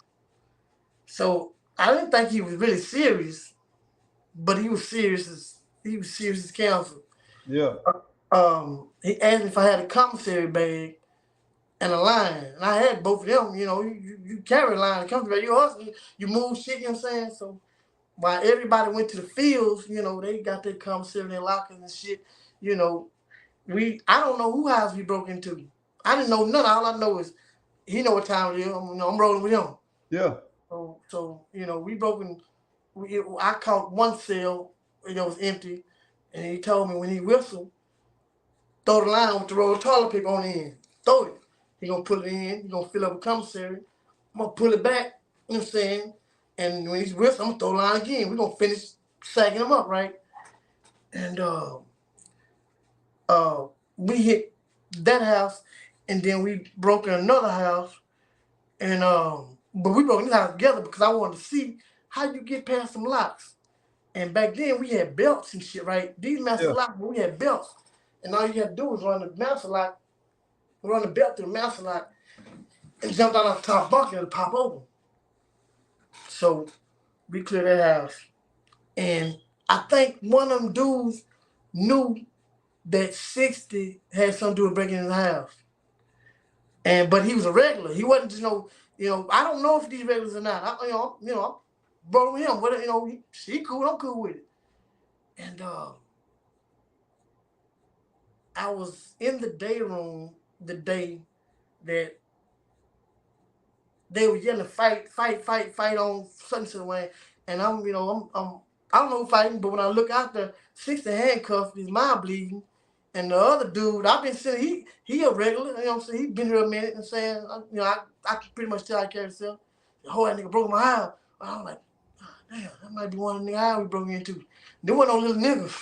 So I didn't think he was really serious, but he was serious as counsel. Yeah. He asked me if I had a commissary bag and a line. And I had both of them, you know, you carry a line and commissary bag, you hustle, you move shit, you know what I'm saying? So while everybody went to the fields, you know, they got their commissary in their lockers and shit, you know, I don't know who house we broke into. I didn't know none. All I know is he know what time it is. I'm rolling with him. Yeah. So you know, we broke in. I caught one cell that was empty, and he told me when he whistled, throw the line with the roll of toilet paper on the end. throw it. He gonna pull it in. He gonna fill up a commissary. I'm gonna pull it back. You know what I'm saying? And when he's whiffs, I'm gonna throw the line again. We're gonna finish sagging him up, right? And we hit that house, and then we broke in another house, and but we broke this house together because I wanted to see how you get past some locks. And back then we had belts and shit, right? These master locks, but we had belts, and all you had to do was run the master lock, run the belt through the master lock, and jump out off the top bunk and it'll pop open. So we cleared that house, and I think one of them dudes knew that 60 had something to do with breaking in the house. But he was a regular. He wasn't just I don't know if these regulars or not. I'm bro with him. Whether he cool, I'm cool with it. And I was in the day room the day that they were yelling fight on such way. And I don't know fighting, but when I look out there, 60 handcuffed, his mind bleeding. And the other dude, I've been saying he a regular, you know what I'm saying? He been here a minute and saying, I can pretty much tell I carry himself. The whole that nigga broke my eye. I'm like, oh, damn, that might be one of the eye we broke into. There wasn't no little niggas.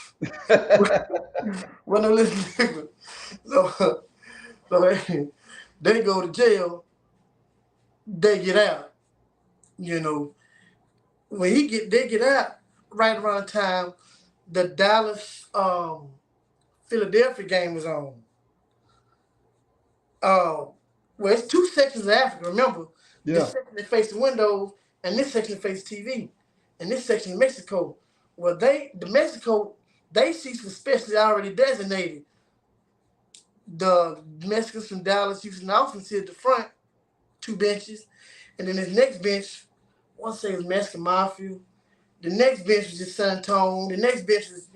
Wasn't no little niggas. So they go to jail, they get out. When they get out right around the time the Dallas Philadelphia game was on. Well, it's two sections of Africa, remember? Yeah. This section that face the windows, and this section that face TV. And this section in Mexico. Well, the Mexico, they seats were specially already designated. The Mexicans from Dallas, Houston, Austin sit at the front, 2 benches. And then this next bench, I want to say it was Mexican Mafia. The next bench was just San Antonio. The next bench was,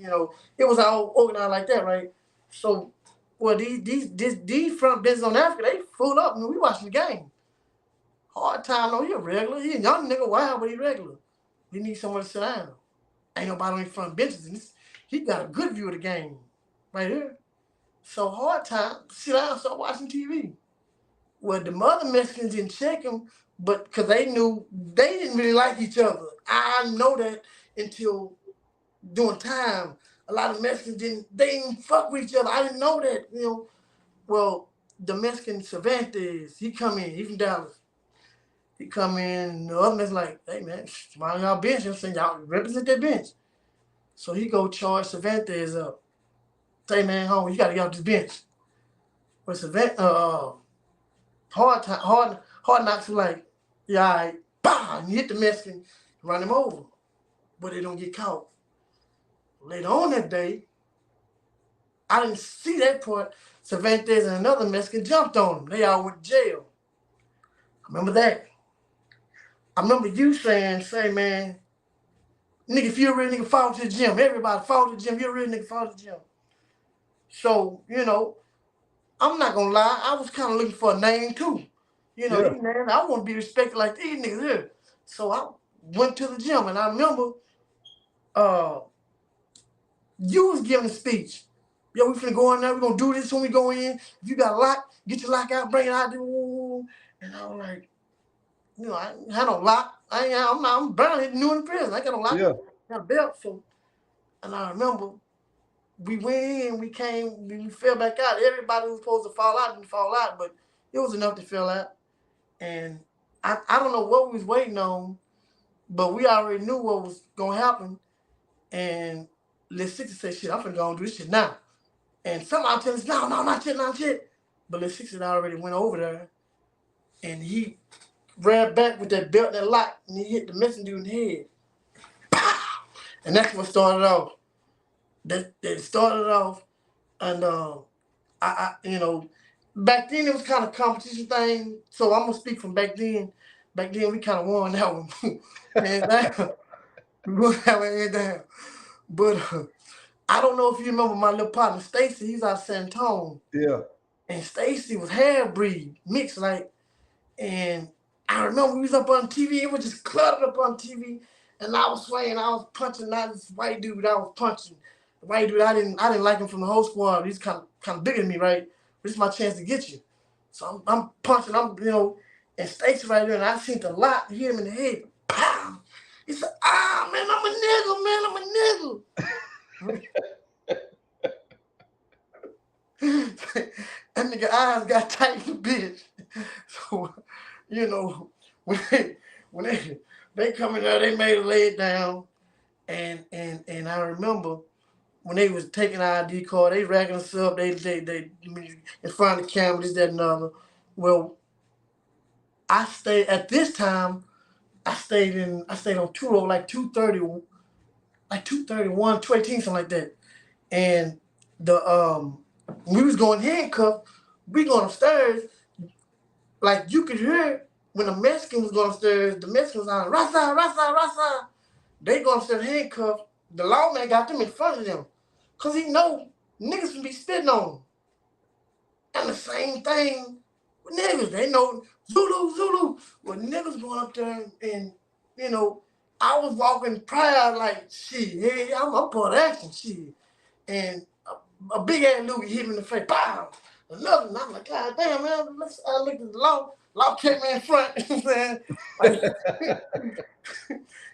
it was all organized like that, right? So, well, these front benches on Africa, they full up. We watching the game. Hard time, no, he a regular. He a young nigga, wild, but he regular. He need somewhere to sit down. Ain't nobody on the front benches. And he got a good view of the game right here. So hard time, sit down, start watching TV. Well, the other Mexicans didn't check him, but because they knew they didn't really like each other. I know that until during time, a lot of Mexicans didn't fuck with each other. I didn't know that, Well, the Mexican Cervantes, he come in, he from Dallas. He come in, the other man's like, hey man, smile y'all bench. I'm saying y'all represent that bench. So he go charge Cervantes up. Say, man, home, you gotta get off this bench. But Cervantes, hard knocks him like, yeah, all right, bah, and you hit the Mexican, run him over. But they don't get caught. Later on that day, I didn't see that part. Cervantes and another Mexican jumped on him. They all went to jail. I remember that. I remember you saying, man, nigga, if you're a real nigga, fall to the gym. Everybody fall to the gym. You're a real nigga, fall to the gym. So, I'm not going to lie. I was kind of looking for a name, too. Man, I want to be respected like these niggas here. So I went to the gym, and I remember you was giving a speech. Yo, we finna go in there. We're going to do this when we go in. If you got a lock, get your lock out, bring it out. And I was like, I had no lock. I'm barely new in prison. I got no lock. Yeah. I got a belt. So, and I remember we went in, we came, we fell back out. Everybody who was supposed to fall out didn't fall out, but it was enough to fall out. And I don't know what we was waiting on, but we already knew what was going to happen. And Lil 60 said, shit, I'm finna go and do this shit now. And somebody tell us, no, not yet. But Lil 60 already went over there, and he ran back with that belt and that lock, and he hit the Mexican dude in the head. Pow! And that's what started off. That started off, and back then it was kind of competition thing. So I'm gonna speak from back then. Back then we kind of won that one, we won that one down. But I don't know if you remember my little partner Stacy. He's out of San Antonio. Yeah. And Stacy was half-breed, mixed like, and I remember we was up on TV. It was just cluttered up on TV, and I was swaying. I was punching. Not this white dude. I was punching. White dude, I didn't like him from the whole squad. He's kind of bigger than me, right? This is my chance to get you. So I'm punching, and Stacy right there, and I seen the lot hit him in the head. Pow! He said, man, I'm a nigga, that nigga eyes got tight in the bitch. So, when they come in there, they made her lay it down. And I remember when they was taking our ID card, they racking us up, they in front of the camera, this, that, and other. Well, I stayed at this time, I stayed on 20, like 230, like 231, 218, something like that. And we was going handcuffed, we going upstairs, like you could hear when the Mexican was going upstairs, the Mexican was on Rasa, Rasa, Rasa. They going upstairs handcuffed. The lawman got them in front of them. Cause he know niggas can be spitting on them. And the same thing with niggas. They know Zulu. Well, niggas going up there and I was walking proud like shit. Hey, I'm part of action shit. And a big ass loogie hit me in the face. Bam! Another one. I'm like, God damn, man. I looked at the law. Law kept me in front. You know what I'm saying? Like,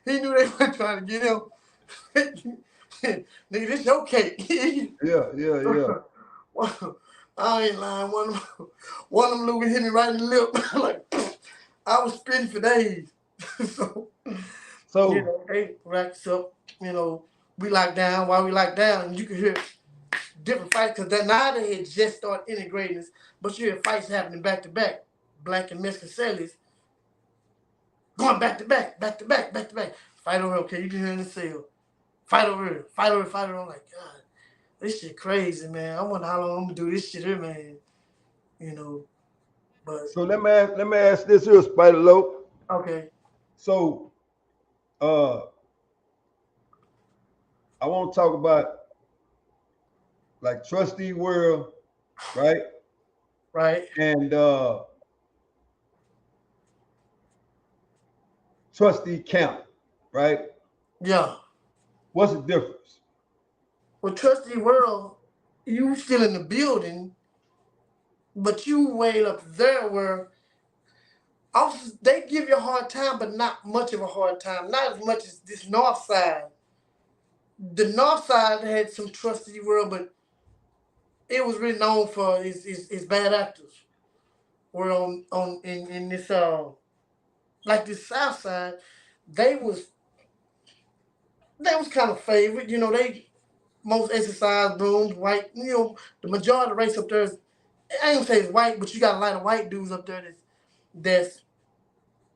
he knew they weren't trying to get him. Nigga, this your cake. Yeah. I ain't lying. One of them loogies hit me right in the lip. Like, I was spitting for days. So they racked us up. We locked down. While we locked down, you could hear different fights because now they had just started integrating this, but you hear fights happening back to back. Black and Mexican cellies going back to back. Fight over here. Okay, you can hear in the cell. Fight over here. Fight over. I'm like, God, this shit crazy, man. I wonder how long I'm gonna do this shit here, man. But so let me ask this here, Spider Low. Okay. So I want to talk about like Trustee World, right? Right. And Trustee Camp, right? Yeah. What's the difference? Well, Trustee World, you still in the building, but you way up there where officers, they give you a hard time, but not much of a hard time. Not as much as this north side. The north side had some Trustee World, but it was really known for its bad actors. Where in this like this south side, they was kind of favored. They most exercise rooms, white. The majority of the race up there is, I ain't say it's white, but you got a lot of white dudes up there that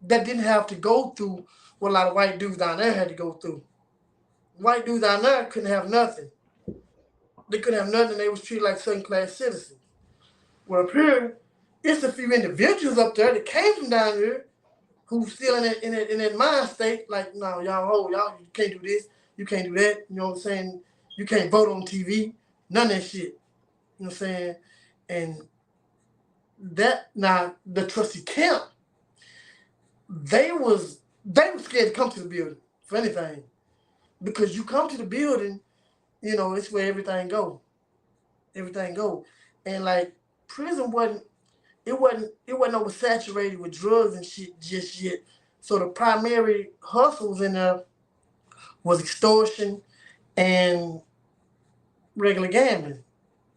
didn't have to go through what a lot of white dudes down there had to go through. White dudes down there couldn't have nothing. They couldn't have nothing. They was treated like second-class citizens. Well, up here, it's a few individuals up there that came from down here who's still in that mind state. Like, no, y'all, you can't do this, you can't do that. You know what I'm saying? You can't vote on TV. None of that shit. You know what I'm saying? And that now the Trustee Camp, they was scared to come to the building for anything. Because you come to the building, it's where everything go. And like prison wasn't oversaturated with drugs and shit just yet. So the primary hustles in there was extortion and regular gambling.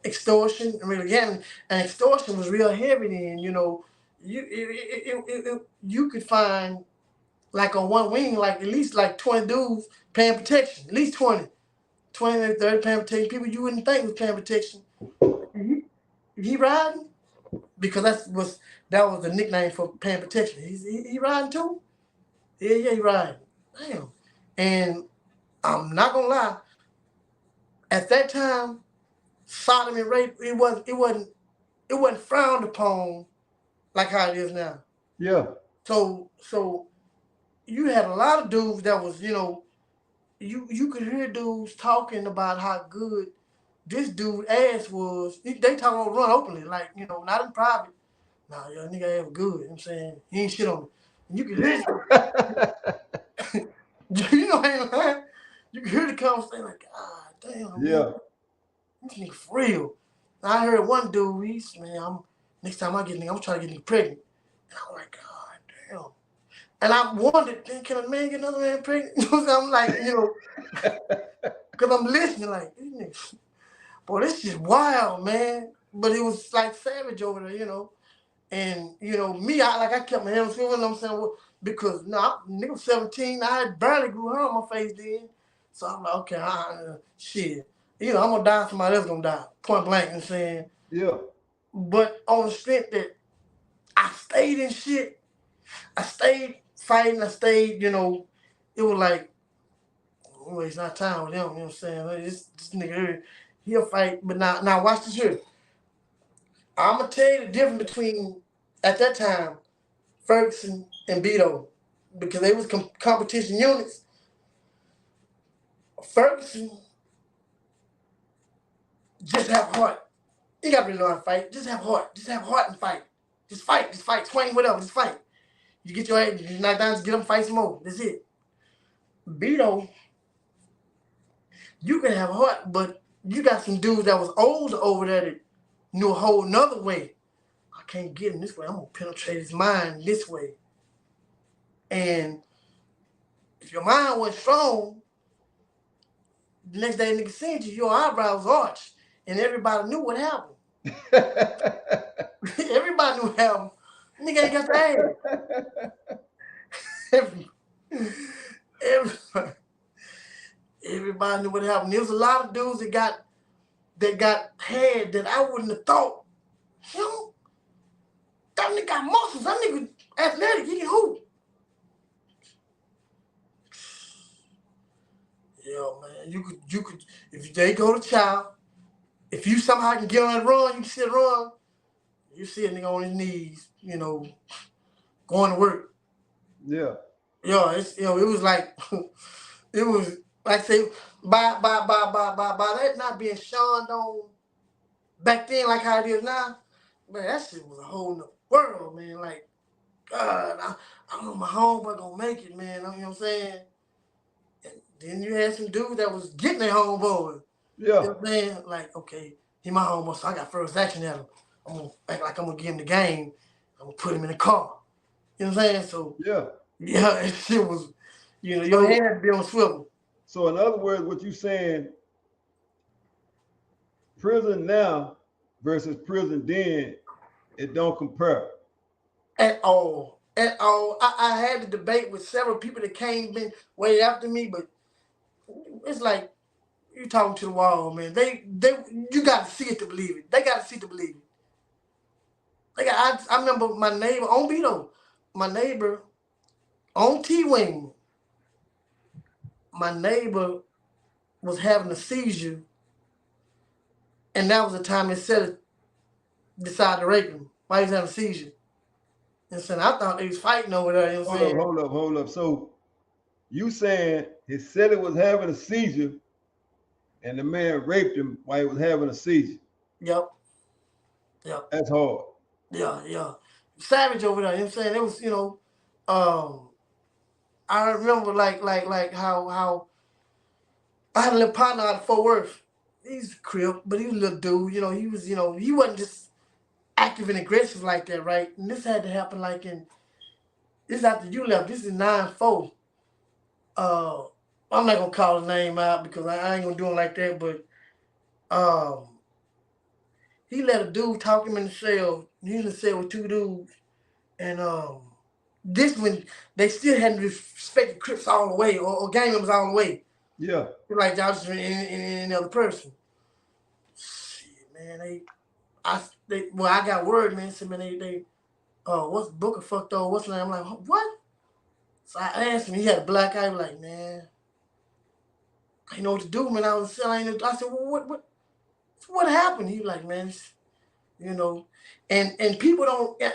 Extortion and regular gambling. And extortion was real heavy then, you could find like on one wing, like at least like 20 dudes paying protection. At least 20, 30 paying protection. People you wouldn't think was paying protection. He riding? Because that was the nickname for paying protection. He riding too? Yeah, he riding. Damn. And I'm not gonna lie, at that time, sodomy and rape, it wasn't frowned upon like how it is now. Yeah. So you had a lot of dudes that was, you could hear dudes talking about how good this dude ass was. They talk on run openly, like, not in private. Nah, your nigga ass good. You know what I'm saying? He ain't shit on me. And you can hear I ain't lying. You can hear the conversation like, God damn, yeah. man, this nigga for real. I heard one dude, I'm Next time I get nigga, I'm trying to get nigga pregnant. And I'm like, God damn. And I wondered, then can a man get another man pregnant? I'm like, because I'm listening like, boy, this is wild, man. But it was like savage over there, And, me, I kept my hands swivel, I'm saying, well, because, nigga 17, I had barely grew hair on my face then. So I'm like, okay, shit. I'm going to die, somebody else going to die. Point blank, I'm saying. Yeah. But on the strength that I stayed in shit, I stayed fighting, I stayed, it was like, well, it's not time with him, you know what I'm saying? This nigga here, he'll fight. But now watch this here. I'm going to tell you the difference between, at that time, Ferguson and Beto, because they was competition units. Ferguson just have heart. You got to really know how to fight. Just have heart. Just have heart and fight. Just fight. Just fight. Swing, whatever. Just fight. You get your ass, you knock down, just get them, fight some more. That's it. Beto, you can have heart, but you got some dudes that was old over there that knew a whole nother way. I can't get him this way. I'm going to penetrate his mind this way. And if your mind wasn't strong, the next day nigga seen you, your eyebrows arched, and everybody knew what happened. Everybody knew what happened. Nigga ain't got the ass. Everybody knew what happened. There was a lot of dudes that got head that I wouldn't have thought. That nigga got muscles. That nigga athletic. He can hoop. Yeah, man. You could if they go to child, if you somehow can get on that run, you can see it run. You see a nigga on his knees, going to work. Yeah. Yeah, it was like it was like say by that not being shunned on back then like how it is now, man, that shit was a whole nother world, man. Like, God, I know my homeboy gonna make it, man. You know what I'm saying? And then you had some dudes that was getting their homeboy. Yeah. You know what I'm saying? Like, okay, he my homeboy, so I got first action at him. I'm gonna act like I'm gonna give him the game. I'm gonna put him in the car. You know what I'm saying? So yeah, shit was, your hand had to be on swivel. So in other words, what you saying, prison now versus prison then, it don't compare. At all. At all. I had the debate with several people that came in way after me, but it's like you talking to the wall, man. You gotta see it to believe it. They gotta see it to believe it. I remember my neighbor on Beto, my neighbor on T-Wing, my neighbor was having a seizure, and that was the time his seller decided to rape him while he was having a seizure. And so I thought they was fighting over there. You know what I'm saying? Hold up. So you saying his seller was having a seizure and the man raped him while he was having a seizure? Yep. That's hard. Yeah. Savage over there. You know what I'm saying? It was, I remember like how I had a little partner out of Fort Worth. He's a crip, but he was a little dude. He wasn't just active and aggressive like that, right? And this had to happen this after you left. This is 9-4. I'm not gonna call his name out because I ain't gonna do him like that, but he let a dude talk him in the cell. He was in the cell with two dudes. And this when they still hadn't respected Crips all the way or gang members all the way. Yeah. Like y'all just any other person. Shit, man, I got word, man. Said, man, what's Booker fucked over? What's the name? I'm like, what? So I asked him. He had a black eye. Like, man, I didn't know what to do, man. I was selling. I said, well, what happened? He was like, man, and people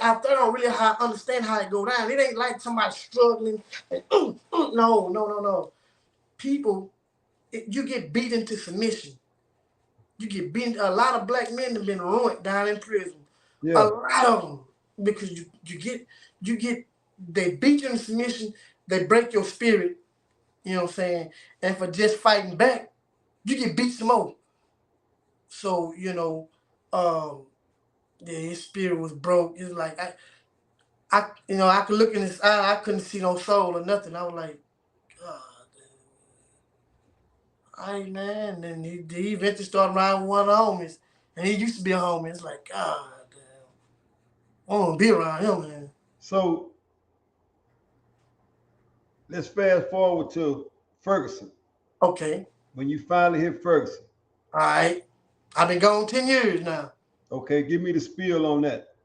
out there don't really understand how it go down. It ain't like somebody struggling. And, no. People, you get beat into submission. You get beaten. A lot of black men have been ruined down in prison. Yeah. A lot of them, because you get they beat you in submission. They break your spirit. You know what I'm saying? And for just fighting back, you get beat some more. So Yeah, his spirit was broke. It's like I could look in his eye, I couldn't see no soul or nothing. I was like, God, hey man. And then he eventually started riding with one of the homies, and he used to be a homie. It's like, God damn, I don't want to be around him, man. So let's fast forward to Ferguson. Okay, When you finally hit Ferguson. all right. I've been gone 10 years now. Okay, give me the spiel on that.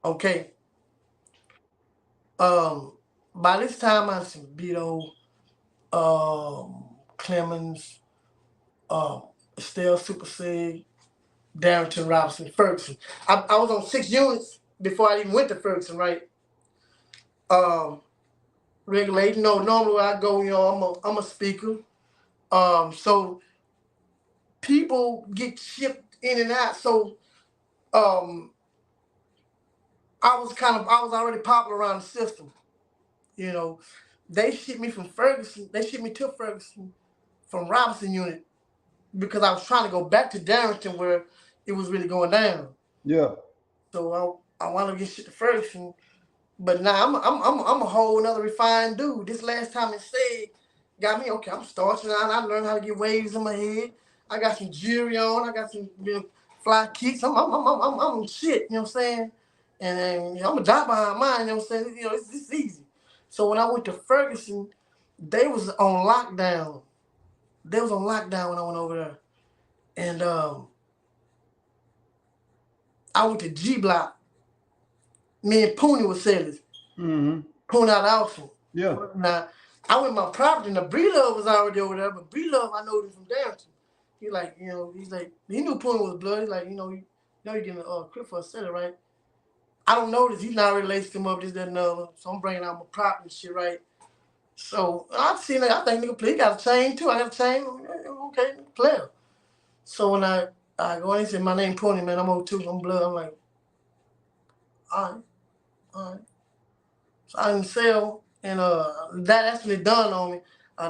Okay. By this time I seen Beto, Clemens, um, Estelle Super Sig, Darrington Robinson, Ferguson. I was on 6 units before I even went to Ferguson, right? Regulating. No, normally when I go, I'm a speaker. So people get shipped in and out. So um, I was already popular around the system. You know, they shipped me from Ferguson. They shipped me to Ferguson from Robinson Unit because I was trying to go back to Darrington where it was really going down. Yeah. So I wanted to get shit to Ferguson, but now I'm a whole another refined dude. This last time it said got me okay. I'm starching out. I learned how to get waves in my head. I got some jewelry on. I got some fly kicks. I'm shit. You know what I'm saying? And I'm a die behind mine. You know what I'm saying? It's easy. So when I went to Ferguson, they was on lockdown. They was on lockdown when I went over there. And I went to G Block. Me and Pooney was sellers. Mm-hmm. Pooney out of Austin. Yeah. Now, I went my property, and the Bree-Love was already over there, but Bree-Love, I know him from Darrington. He's like, he knew Pooney was blood. He's like, you're getting a clip for a seller, right? I don't know this. He's not related to him up, this, that, and the other. So I'm bringing out my property and shit, right? So I seen it. I think nigga play. He got a chain, too. I got a chain. Okay, player. So when I go in and say, my name Pooney, man, I'm O2, I'm blood. I'm like, all right. So I didn't sell, and that's when it dawned on me.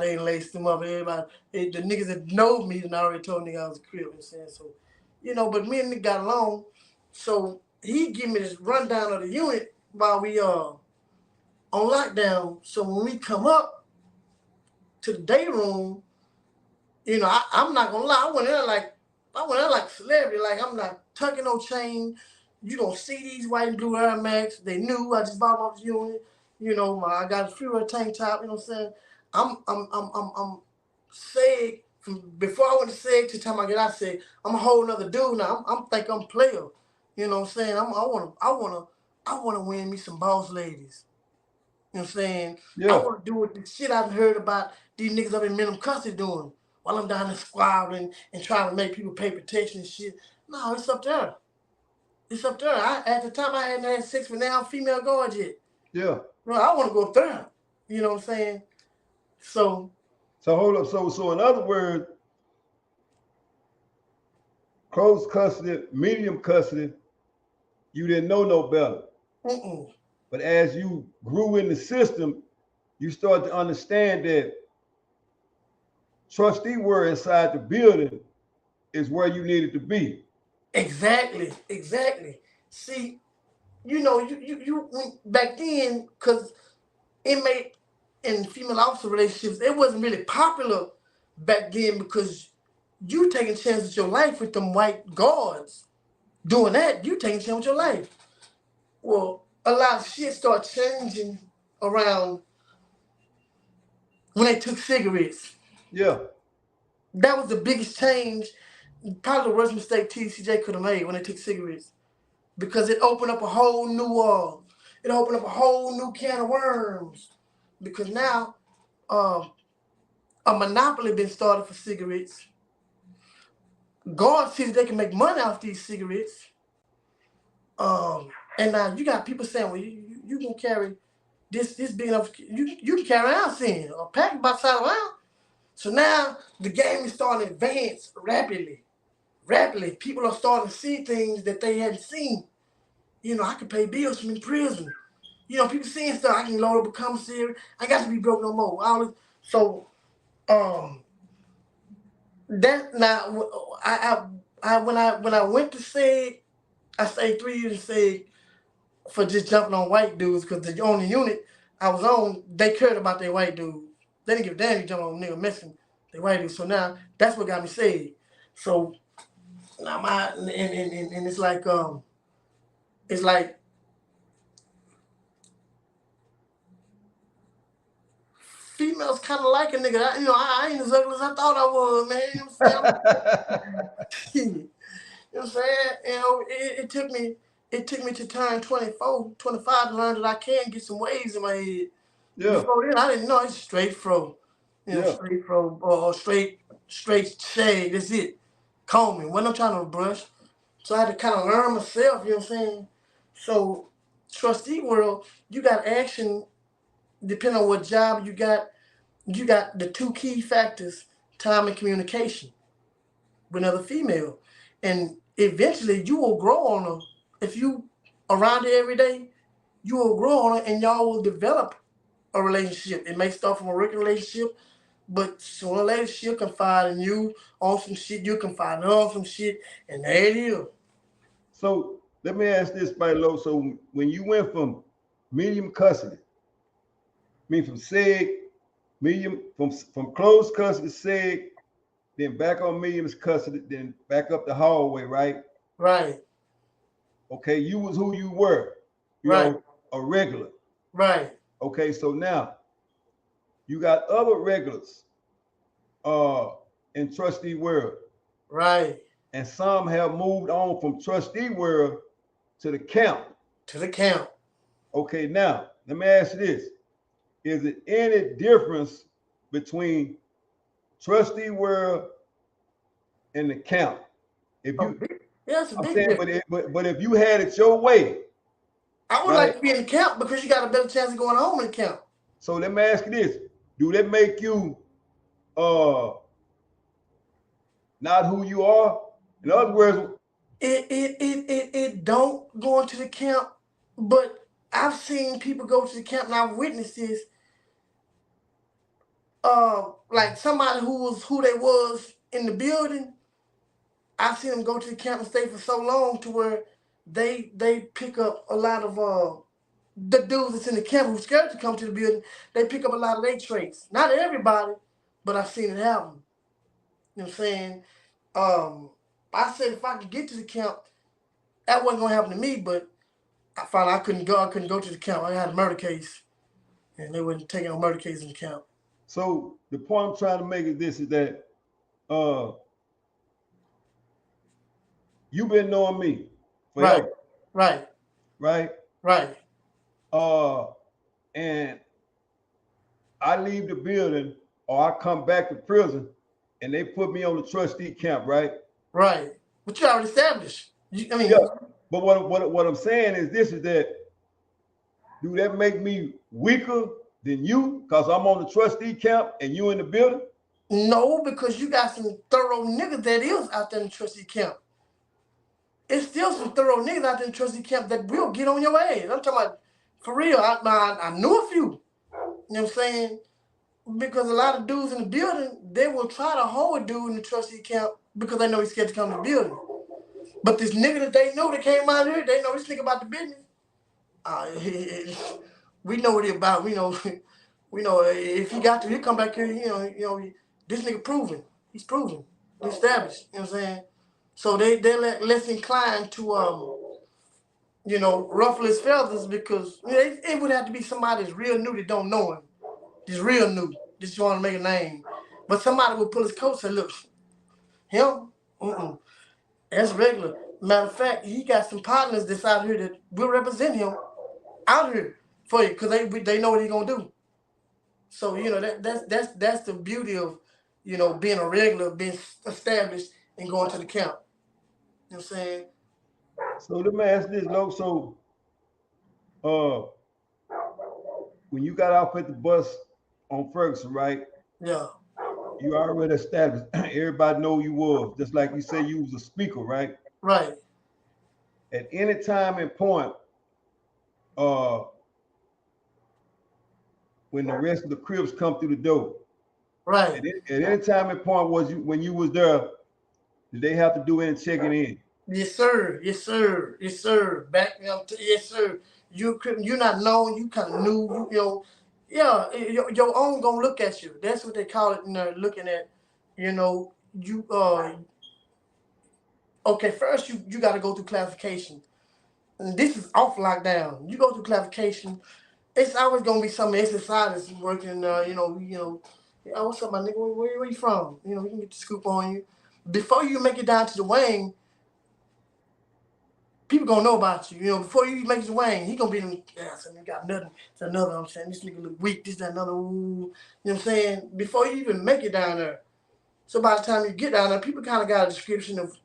They ain't laced them up. Everybody, the niggas that know me and already told nigga I was a crib. You know what I'm saying? So, but me and nigga got along. So he give me this rundown of the unit while we on lockdown. So when we come up to the Dayroom, I'm not gonna lie, I went there like a celebrity. Like I'm not tucking no chain. You don't see these white and blue Air Max. They knew I just bought off the unit. I got a freeway tank top. You know what I'm saying? I'm Seg from before I went to Seg to the time I get out Seg. I'm a whole nother dude now. I'm think I'm player. You know what I'm saying? I wanna win me some boss ladies. You know what I'm saying? Yeah. I want to do what the shit I've heard about these niggas up in minimum custody doing while I'm down there squabbling and trying to make people pay protection and shit. No, it's up there. It's up there. At the time I hadn't had sex with now female guards yet. Yeah. Bro, I want to go there. You know what I'm saying? So hold up. So in other words, close custody, medium custody, you didn't know no better. But as you grew in the system, you start to understand that trustee word inside the building is where you needed to be. Exactly. See, you back then, because inmate and female officer relationships, it wasn't really popular back then because you taking chances with your life with them white guards. Doing that, you taking chance with your life. Well, a lot of shit started changing around when they took cigarettes. Yeah. That was the biggest change, probably the worst mistake TDCJ could have made when they took cigarettes. Because it opened up a whole new can of worms. Because now a monopoly been started for cigarettes. Guards see that they can make money off these cigarettes. And now you got people saying, well, you can carry this big enough, you can carry an ounce in, a pack about size around. So now the game is starting to advance rapidly. People are starting to see things that they hadn't seen. I can pay bills from in prison. People seeing stuff. I can load up a commissary. I got to be broke no more. So, that now, when I went to say, I stayed 3 years in SEG for just jumping on white dudes because the only unit I was on, they cared about their white dudes. They didn't give a damn you jump on nigga messing they white dudes. So now that's what got me SEG. So now and it's like females kind of like a nigga. I ain't as ugly as I thought I was, man. You know what I'm saying? You know what I'm saying? It took me to turn 24, 25 to learn that I can get some waves in my head. Yeah. Before then, I didn't know. It's straight fro. Straight fro or straight shade. That's it. Combing. Wasn't trying to brush. So I had to kind of learn myself, you know what I'm saying? So trustee world, you got action depending on what job you got the 2 key factors, time and communication with another female. And eventually you will grow on her. If you around her every day, you will grow on her and y'all will develop a relationship. It may start from a working relationship, but sooner or later she'll confide in you on some shit, you confide in her on some shit, and there it is. So let me ask this, Bailo. So when you went from medium custody, from SEG, medium from closed custody to SEG, then back on medium's custody, then back up the hallway, right? Right. Okay, you was who you were. You know, a regular. Right. Okay, so now you got other regulars in trustee world. Right. And some have moved on from trustee world to the camp. Okay, now let me ask you this. Is it any difference between trustee world and the camp? If you it's a big difference. But if you had it your way, I would like to be in the camp because you got a better chance of going home in the camp. So let me ask you this: do that make you not who you are? In other words, it don't go into the camp, but I've seen people go to the camp and I've witnessed this. Like somebody who they was in the building, I've seen them go to the camp and stay for so long to where they pick up a lot of the dudes that's in the camp who's scared to come to the building. They pick up a lot of their traits. Not everybody, but I've seen it happen. You know what I'm saying? I said if I could get to the camp, that wasn't gonna happen to me, but I found I couldn't go to the camp. I had a murder case, and they wouldn't take no murder case in the camp. So the point I'm trying to make is this: is that you've been knowing me forever. Right. And I leave the building or I come back to prison and they put me on the trustee camp, right? Right. But you already established. But what I'm saying is this: is that do that make me weaker than you because I'm on the trustee camp and you in the building? No, because you got some thorough niggas that is out there in the trustee camp. It's still some thorough niggas out there in the trustee camp that will get on your ass. I'm talking about for real. I knew a few. You know what I'm saying? Because a lot of dudes in the building, they will try to hold a dude in the trustee camp because they know he's scared to come to the building. But this nigga that they know that came out here, they know this nigga about the business. We know what he about. We know if he got to, he'll come back here. You know, this nigga proven. He's proven. He's established. You know what I'm saying? So they're less inclined to ruffle his feathers because it would have to be somebody that's real new that don't know him. Just real new. Just want to make a name. But somebody would pull his coat and say, look, him, that's regular. Matter of fact, he got some partners that's out here that will represent him out here for you because they know what he's gonna do. So that's the beauty of being a regular, being established, and going to the camp. You know what I'm saying? So let me ask this, Lo. So, when you got off at the bus on Ferguson, right? Yeah. You already established. Everybody know you was. Just like you say, you was a speaker, right? Right. At any time and point, when the rest of the Crips come through the door, right? At any time and point when you was there, did they have to do any checking in? Yes, sir. Yes, sir. Yes, sir. Back me up. Yes, sir. You're not known. You kind of new. Yeah. Your own gonna look at you. That's what they call it. Looking at, you. Okay. First, you got to go through classification. And this is off lockdown. You go through classification. It's always gonna be some exercises working. Yeah, what's up, my nigga? Where you from? We can get the scoop on you. Before you make it down to the wing, people gonna know about you. Before you make the wing, he gonna be them. Yeah, so you got nothing. It's another. I'm saying this nigga look weak. This that another. Ooh. You know what I'm saying? Before you even make it down there. So by the time you get down there, people kind of got a description of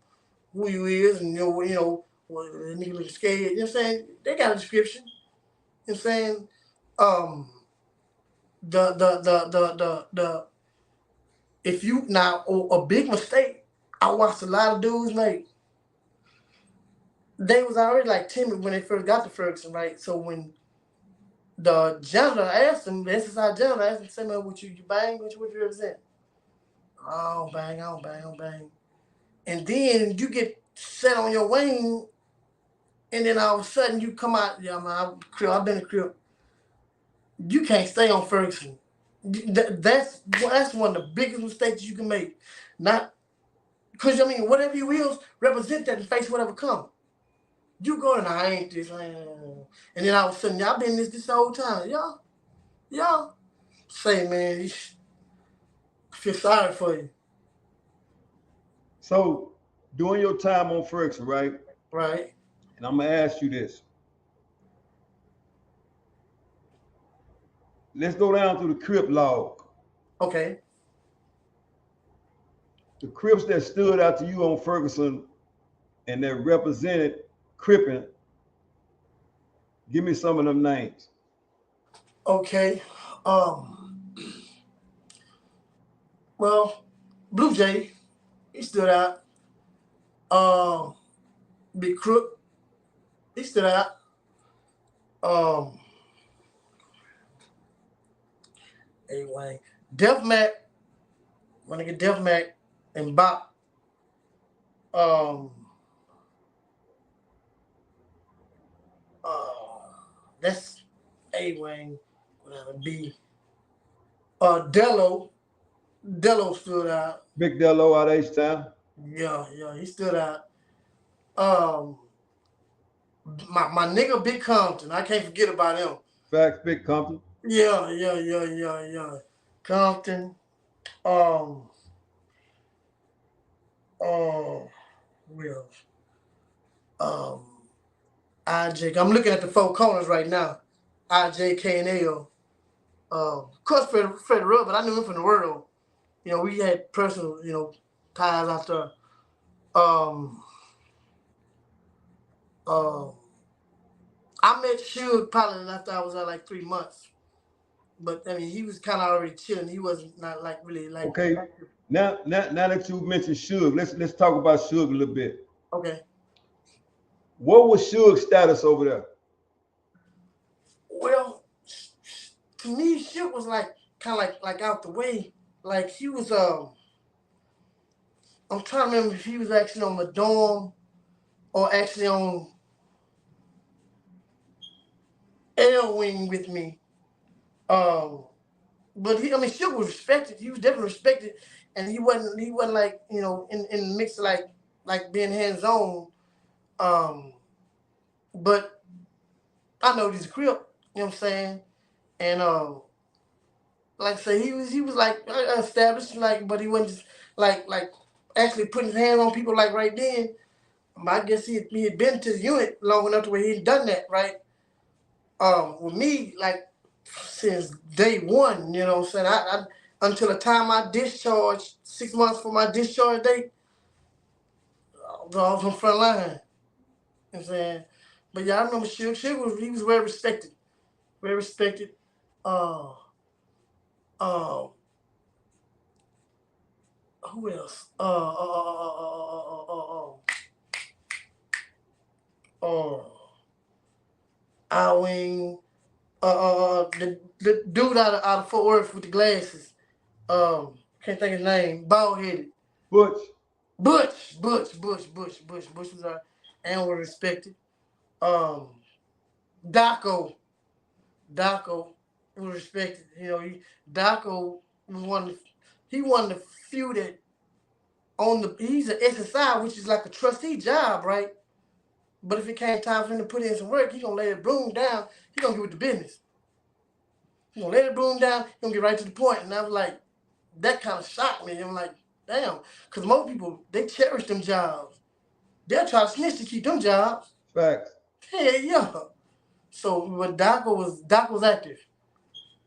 who you is, and well, the nigga look scared. You know what I'm saying? They got a description. You know what I'm saying? Um, the if you now a big mistake I watched a lot of dudes make. They was already like timid when they first got to Ferguson, right? So when the janitor asked him, the SSI janitor asked him, say, man, what you bang? What you represent? I don't bang, I don't bang, I don't bang. And then you get set on your wing, and then all of a sudden you come out, yeah, man, I've been a crip. You can't stay on Ferguson. That's one of the biggest mistakes you can make. Not because whatever you is, represent that and face whatever comes. You go and I ain't this, and then all of a sudden y'all been this whole time, y'all say, man, I feel sorry for you. So during your time on Ferguson, right? Right. And I'm gonna ask you this. Let's go down through the Crip log. Okay. The Crips that stood out to you on Ferguson and that represented Crippin', give me some of them names. Okay. Well, Blue Jay, he stood out. Big Crook, he stood out. Anyway, Def Mac, when I get Def Mac and Bop, that's A Wayne, whatever B. Dello stood out. Big Dello out of H-Town. Yeah, he stood out. My nigga Big Compton, I can't forget about him. Facts, Big Compton. Yeah. Compton. Who else? IJ. I'm looking at the four corners right now. IJ, K&L. Of course, Fred Rudd, but I knew him from the world. We had personal, ties out there. I met Suge probably after I was there like 3 months. But he was kind of already chilling. He wasn't not like really like. Okay. Now that you mentioned Suge, let's talk about Suge a little bit. Okay. What was Suge's status over there? Well, to me, Suge was like kind of like out the way. Like he was I'm trying to remember if he was actually on the dorm or actually on L wing with me. But Suge was respected. He was definitely respected, and he wasn't like in the mix of like being hands on. But I know he's a crip. You know what I'm saying? And like I say, he was like established, like, but he wasn't just like actually putting his hands on people like right then. I guess he had been to the unit long enough to where he'd done that, right? With me, like since day one, you know what I'm saying? I until the time I discharged, 6 months for my discharge date, I was on front line. You know what I'm saying? But yeah, I remember Suge. He was very respected. Very respected. Who else? Wing. The dude out of Fort Worth with the glasses. Can't think of his name. Bald headed. Butch. Butch was our and was respected. Um, Daco was respected. You know, Daco was one of the few that he's an SSI, which is like a trustee job, right? But if it came time for him to put in some work, he gonna lay it broom down. He gonna get with the business. He gonna lay it broom down. He gonna get right to the point. And I was like, that kind of shocked me. I'm like, damn, because most people they cherish them jobs. They'll try to snitch to keep them jobs. Facts. Hell yeah. So when Doc was active.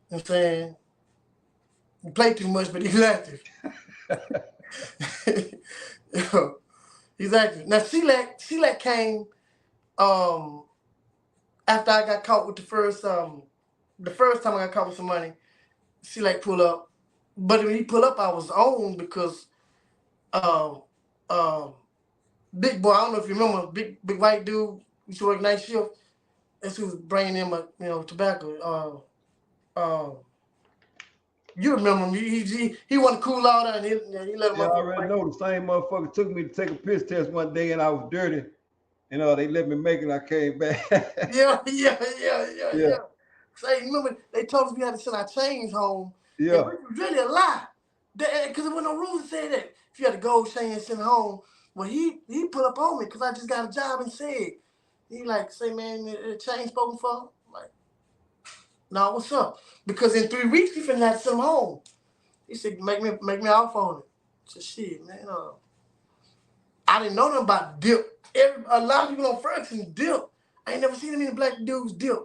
You know what I'm saying? He played too much, but he was active. He's active. Now CLAC came after I got caught with the first time I got caught with some money. CLAC pull up. But when he pull up, I was on because big boy, I don't know if you remember, big white dude used to work night shift. That's who was bringing him tobacco. You remember him? He wanted to cool out and he let him. Yeah, I already know. The same motherfucker took me to take a piss test one day and I was dirty. And they let me make it and I came back. Yeah. So remember they told us we had to send our chains home. Yeah. It was really a lie. Because there were no rules that said that. If you had a gold chain and send home, well he put up on me because I just got a job and said. He like, say man, the chain spoken for? I'm like, no, what's up? Because in 3 weeks we finna have to send him home. He said, make me off on it. I said, shit, man. I didn't know nothing about dip. A lot of people on Ferguson dip. I ain't never seen any black dudes dip.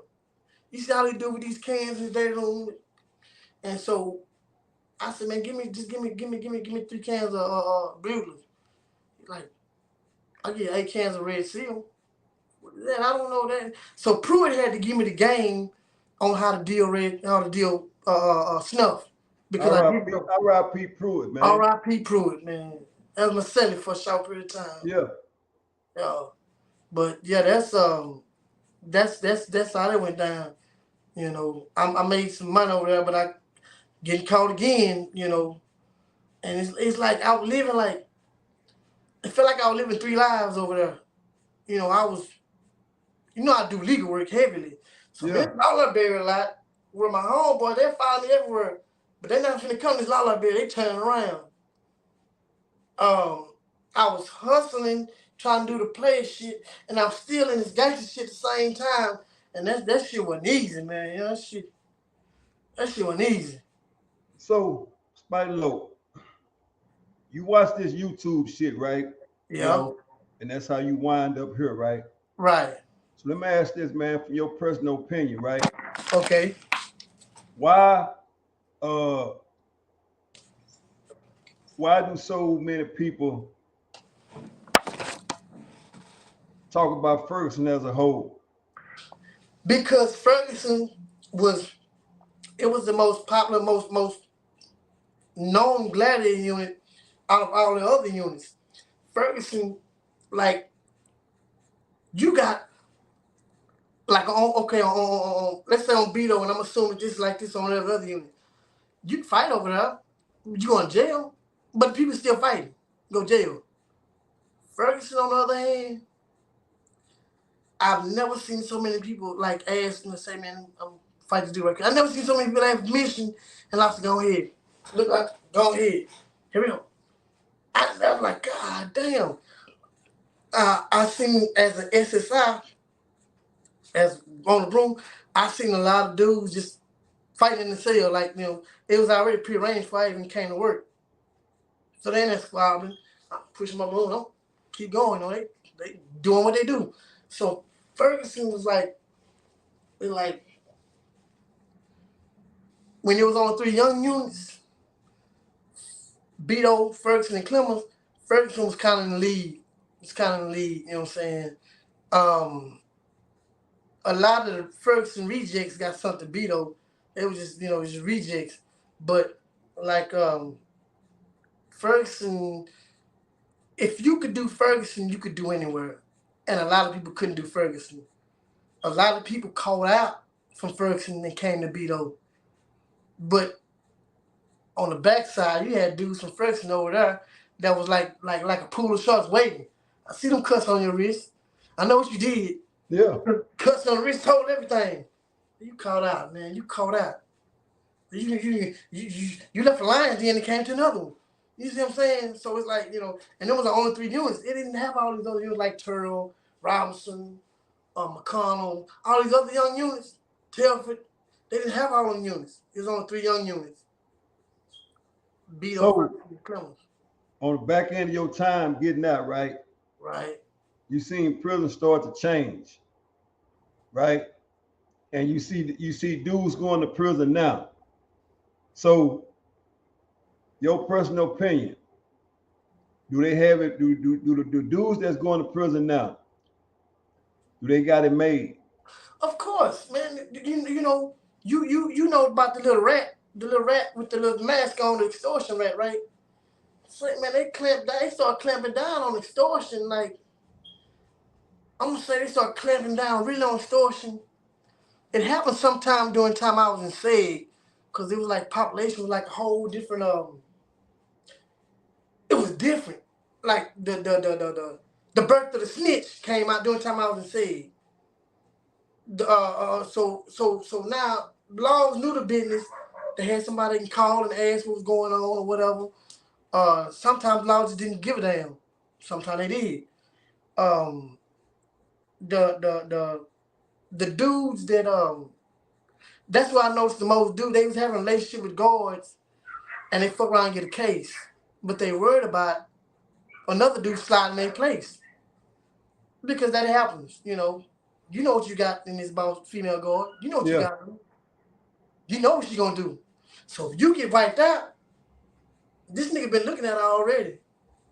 You see how they do with these cans in Dayroom. And so I said, man, give me 3 cans of Buglers. He's like, I get 8 cans of Red Seal. Then I don't know that. So Pruitt had to give me the game on how to deal snuff. Because R.I.P. Pruitt, man. R.I.P. Pruitt, man. That was my celly for a short period of time. Yeah. But yeah, that's how that went down. You know, I made some money over there, but I getting caught again, you know. And it's like I was living it felt like I was living 3 lives over there. You know, I do legal work heavily. So this Lullaberry a lot where my homeboy, they find me everywhere. But they're not finna come to this Lullaberry, they turn around. I was hustling, trying to do the player shit, and I'm still in this gangster shit at the same time. And that shit wasn't easy, man. You know, that shit wasn't easy. So, Spidey Low, you watch this YouTube shit, right? Yeah. You know, and that's how you wind up here, right? Right. So let me ask this, man, from your personal opinion, right? Okay. Why do so many people talk about Ferguson as a whole? Because Ferguson was the most popular, most known Gladiator unit out of all the other units. Ferguson, like, you got, like, let's say on Beto, and I'm assuming just like this on every other unit. You can fight over there. You go in jail, but people still fighting. Go jail. Ferguson, on the other hand, I've never seen so many people like ask and say, man, I'm fighting to do right. I've never seen so many people have mission and I said, go ahead. Look like, go ahead. Here we go. I was like, God damn. I seen as an SSI, as on the broom, I seen a lot of dudes just fighting in the cell. Like, you know, it was already prearranged before I even came to work. So they in that squabbling. I push them up, no, keep going. You know, they doing what they do. So Ferguson was like, when it was on 3 young units, Beto, Ferguson, and Clemens, Ferguson was kind of in the lead. You know what I'm saying? A lot of the Ferguson rejects got something to Beto. It was just, it was just rejects. But like Ferguson, if you could do Ferguson, you could do anywhere. And a lot of people couldn't do Ferguson. A lot of people called out from Ferguson and came to Beto. But on the backside, you had dudes from Ferguson over there that was like a pool of sharks waiting. I see them cuts on your wrist. I know what you did. Yeah. Cuts on the wrist told everything. You caught out, man. You caught out. You left a line, then it came to another one. You see what I'm saying? So it's like, and there was the only 3 units. It didn't have all these other units like Turtle, Robinson, McConnell, all these other young units, Telford. They didn't have all them units. It was only 3 young units. So, on the back end of your time getting out, right? Right. You seen prison start to change, right? And you see dudes going to prison now. So, your personal opinion, do they have it? Do the dudes that's going to prison now, do they got it made? Of course, man. You know about the little rat with the little mask on, the extortion rat, right? So, man, they start clamping down on extortion. Like, I'm gonna say they start clamping down really on extortion. It happened sometime during time I was in SEG, because it was like population was like a whole different it was different. Like the birth of the snitch came out during time I was in SEG. So now laws knew the business. They had somebody can call and ask what was going on or whatever. Sometimes laws just didn't give a damn. Sometimes they did. The dudes that that's why I noticed the most dudes, they was having a relationship with guards and they fuck around and get a case. But they worried about another dude sliding in their place. Because that happens, You know what you got in this boss female guard. You know what you got. You know what she gonna do. So if you get wiped out, this nigga been looking at her already.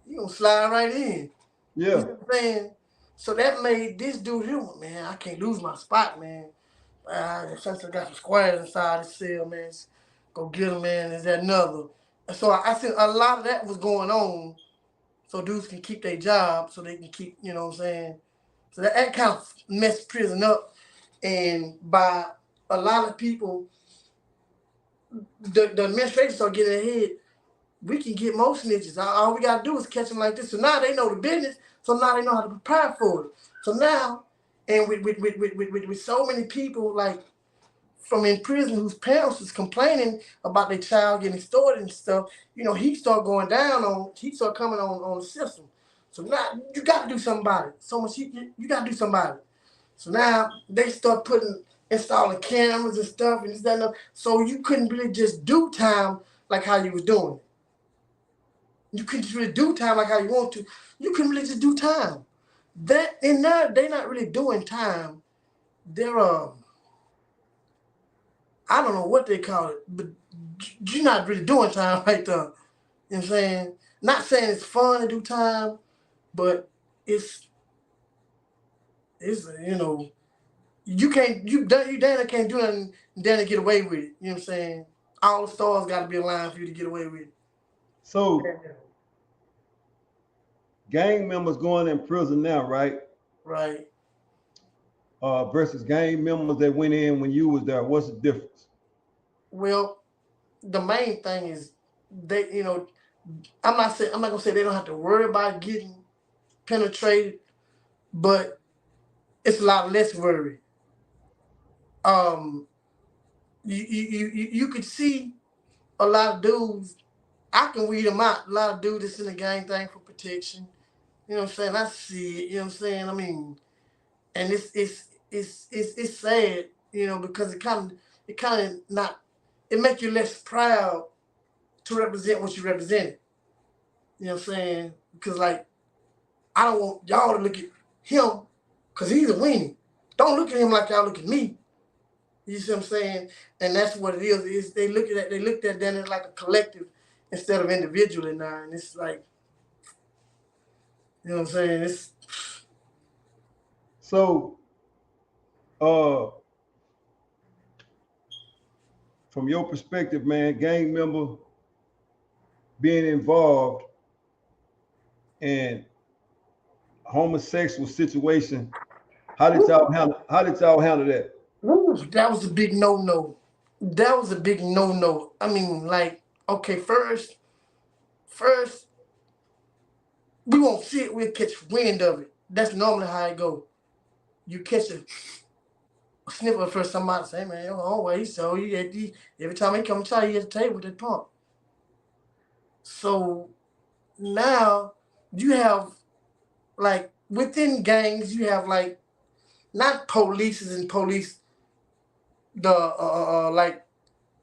You gonna slide right in. Yeah. You know what I'm saying? So that made this dude here, man, I can't lose my spot, man. Since I got some squares inside the cell, man, go get them, man. Is that another? And so I said a lot of that was going on, so dudes can keep their job, so they can keep, you know what I'm saying? So that kind of messed prison up, and by a lot of people, the administration start getting ahead. We can get most snitches. All we gotta do is catch them like this. So now they know the business. So now they know how to prepare for it. So now, and with so many people like from in prison whose parents was complaining about their child getting extorted and stuff, he start going down on. He start coming on the system. So now you got to do something about it. So much you got to do something about it. So now they start installing cameras and stuff and this, that, and that. So you couldn't really just do time like how you was doing it. You couldn't really do time like how you want to. You couldn't really just do time. That and now they're not really doing time. They're I don't know what they call it, but you're not really doing time right there. You know what I'm saying? Not saying it's fun to do time, but it's you Dana can't do nothing, Dana get away with it. You know what I'm saying? All the stars got to be aligned for you to get away with it. So, gang members going in prison now, right? Right. Versus gang members that went in when you was there. What's the difference? Well, the main thing is they, I'm not gonna say they don't have to worry about getting penetrated, but it's a lot less worry. You could see a lot of dudes. I can weed them out. A lot of dudes that's in the gang thing for protection. You know what I'm saying? I see it. You know what I'm saying? I mean, and it's sad, because it kind of not. It make you less proud to represent what you represented. You know what I'm saying? Because like, I don't want y'all to look at him because he's a weenie. Don't look at him like y'all look at me. You see what I'm saying? And that's what it is. They looked at them as like a collective instead of individually now. And it's like, you know what I'm saying? It's so from your perspective, man, gang member being involved in a homosexual situation, how did y'all handle that? That was a big no-no. That was a big no-no. I mean, like, okay, first, we won't see it, we'll catch wind of it. That's normally how it go. You catch a sniff at first, somebody say, man, oh, wait, so you get these, every time he come try, you at the table with that pump. So now you have, like, within gangs, you have, like, not polices and police, the,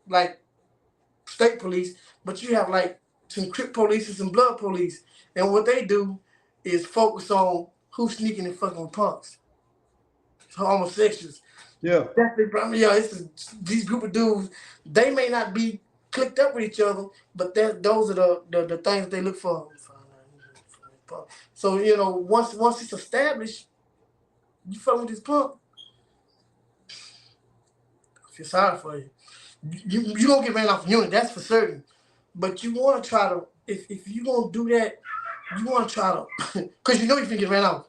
like state police, but you have, like, some Crip police and some blood police. And what they do is focus on who's sneaking and fucking with punks. Homosexuals. Yeah. That's the problem. Yeah, these group of dudes, they may not be clicked up with each other, but those are the things they look for. So, you know, once it's established, you fuck with this punk, I feel sorry for you. You gonna get ran off the unit, that's for certain. But you wanna try to, if you gonna do that, you wanna try to, cause you know you can get ran off.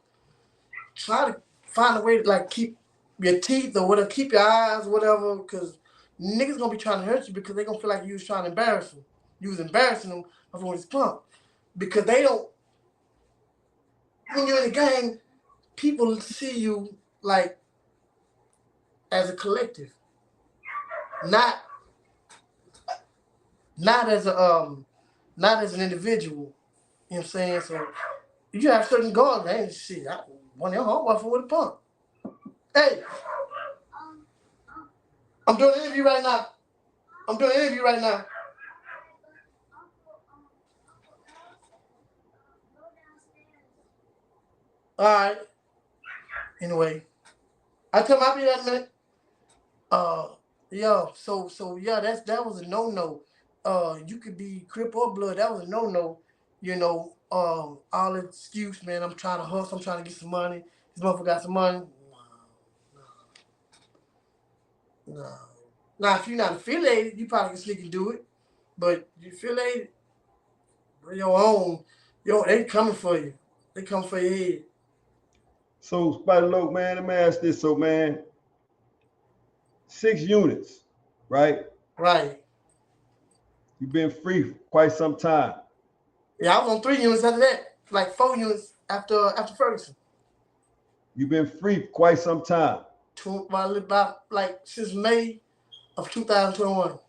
Try to find a way to, like, keep your teeth or whatever, keep your eyes, whatever, because niggas gonna be trying to hurt you because they gonna feel like you was trying to embarrass them. You was embarrassing them before this punk. Because they don't, when you're in a gang, people see you, like, as a collective. Not as an individual. You know what I'm saying? So you have certain guards, man. Shit, I want your homeboy for with a pump. Hey, I'm doing an interview right now. All right. Anyway, I tell him I'll be there in a minute. Yeah. So yeah, that was a no. You could be Crip or Blood. That was a no. You know, all excuse, man. I'm trying to hustle. I'm trying to get some money. This motherfucker got some money. No. Now, if you're not affiliated, you probably can sneak and do it. But you affiliated, your own, they coming for you. They come for your head. So, Spider Loc, man, let me ask this. So, man, 6 units, right? Right. You've been free for quite some time. Yeah, I was on 3 units after that. Like 4 units after Ferguson. You've been free for quite some time. About like since May of 2021.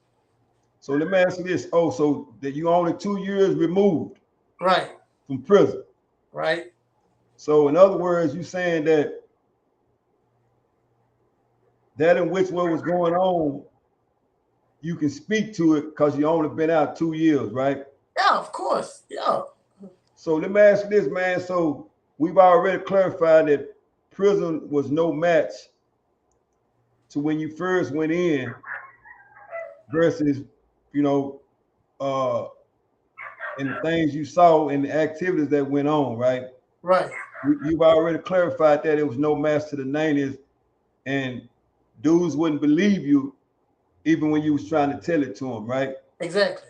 So let me ask you this. Oh, so that you only 2 years removed. Right. From prison. Right. So in other words, you saying that in which what was going on, you can speak to it because you only been out 2 years, right? Yeah, of course. Yeah. So let me ask you this, man. So we've already clarified that prison was no match to when you first went in versus, you know, and the things you saw and the activities that went on, right? Right. You've already clarified that it was no match to the 90s, and dudes wouldn't believe you even when you was trying to tell it to them, right? Exactly.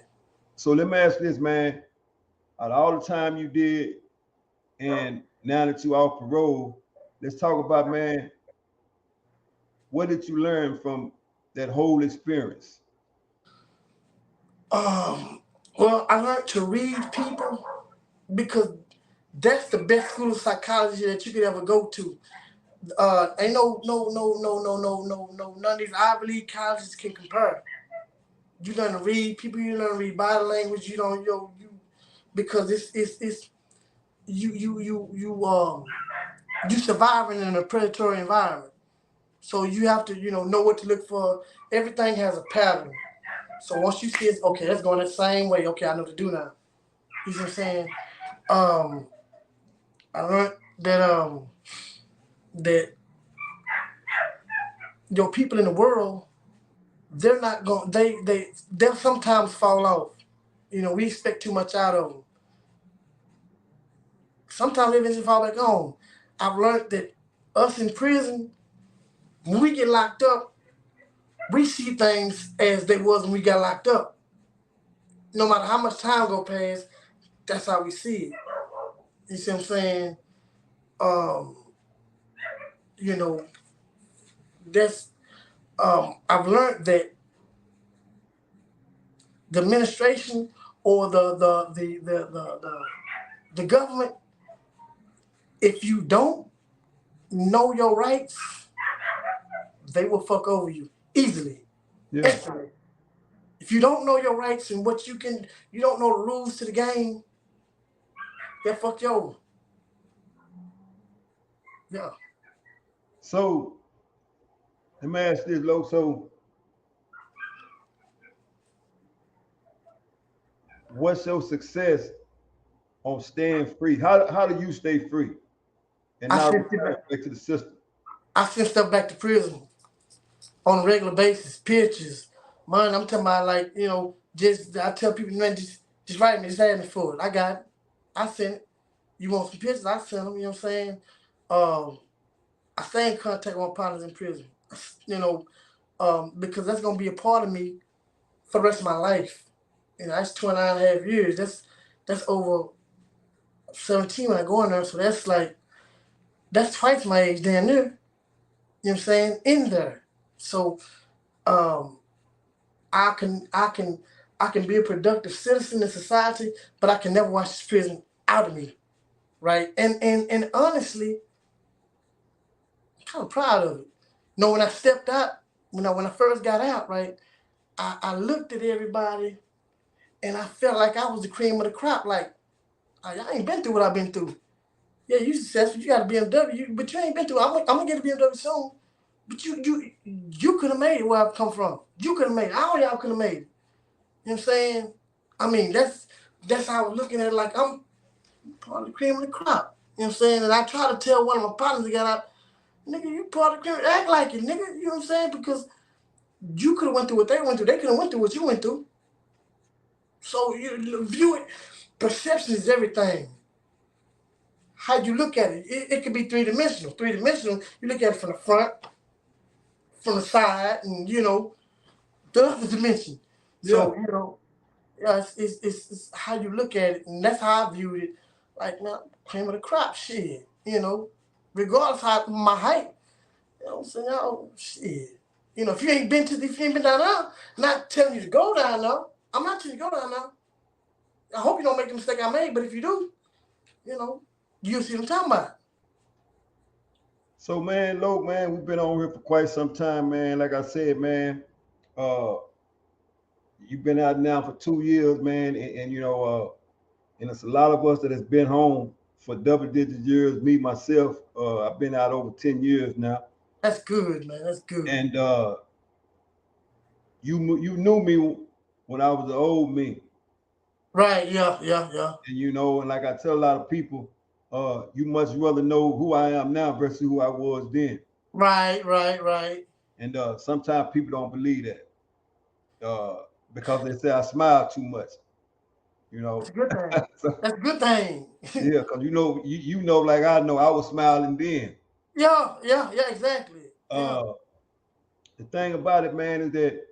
So let me ask this, man. Out of all the time you did, and now that you off parole, let's talk about, man, what did you learn from that whole experience? Well, I learned to read people because that's the best school of psychology that you could ever go to. Ain't no, none of these Ivy League colleges can compare. You learn to read people, you learn to read body language, because it's you surviving in a predatory environment. So you have to, know what to look for. Everything has a pattern. So once you see it, okay, that's going the same way. Okay, I know what to do now. You see what I'm saying? I learned that your people in the world, they're not going. They'll sometimes fall off. We expect too much out of them. Sometimes they eventually fall back on. I've learned that us in prison, when we get locked up, we see things as they was when we got locked up. No matter how much time go past, that's how we see it. You see what I'm saying? That's I've learned that the administration or the government, if you don't know your rights, they will fuck over you easily. Yeah. Instantly. If you don't know your rights and what you don't know the rules to the game, they'll fuck you over. Yeah. So let me ask this, Lo. So what's your success on staying free? How do you stay free and not return back to the system? I send stuff back to prison on a regular basis, pictures. Man, I'm talking about like, I tell people, man, just write me, just add me for it. I got it. I send it. You want some pictures? I send them, you know what I'm saying? I stay in contact with my partners in prison, because that's going to be a part of me for the rest of my life. That's 29 and a half years. That's over 17 when I go in there. So that's twice my age down there. You know what I'm saying? In there. So I can be a productive citizen in society, but I can never wash this prison out of me. Right? And honestly, I'm kind of proud of it. When I stepped out, when I first got out, right, I looked at everybody and I felt like I was the cream of the crop. Like, I ain't been through what I've been through. Yeah, you successful, you got a BMW, but you ain't been through. I'm gonna get a BMW soon. But you could have made it where I've come from. You could have made it. All y'all could have made it. You know what I'm saying? I mean, that's how I was looking at it. Like, I'm part of the cream of the crop. You know what I'm saying? And I try to tell one of my partners that got out, nigga, you part of the cream. Act like it, nigga. You know what I'm saying? Because you could have went through what they went through. They could have went through what you went through. So you view it. Perception is everything. How you look at it. It could be three-dimensional. Three-dimensional, you look at it from the front, from the side, and, the other dimension. So, yeah, it's how you look at it, and that's how I viewed it. Like, man, cream of the crop, shit. Regardless of my height. You know what I'm saying? Oh, shit. If you ain't been down there, I'm not telling you to go down there. I'm not telling you to go down there. I hope you don't make the mistake I made, but if you do, you'll see what I'm talking about. So, man, Lo, man, we've been on here for quite some time, man. Like I said, man, you've been out now for 2 years, man, and and it's a lot of us that has been home for double-digit years. Me, myself, I've been out over 10 years now. That's good, man. That's good. And you knew me when I was the old me. Right, yeah. And and like I tell a lot of people, you much rather know who I am now versus who I was then. Right. And sometimes people don't believe that because they say I smile too much. That's a good thing. That's a good thing. Yeah, because you know, like I know, I was smiling then. Yeah, exactly. The thing about it, man, is that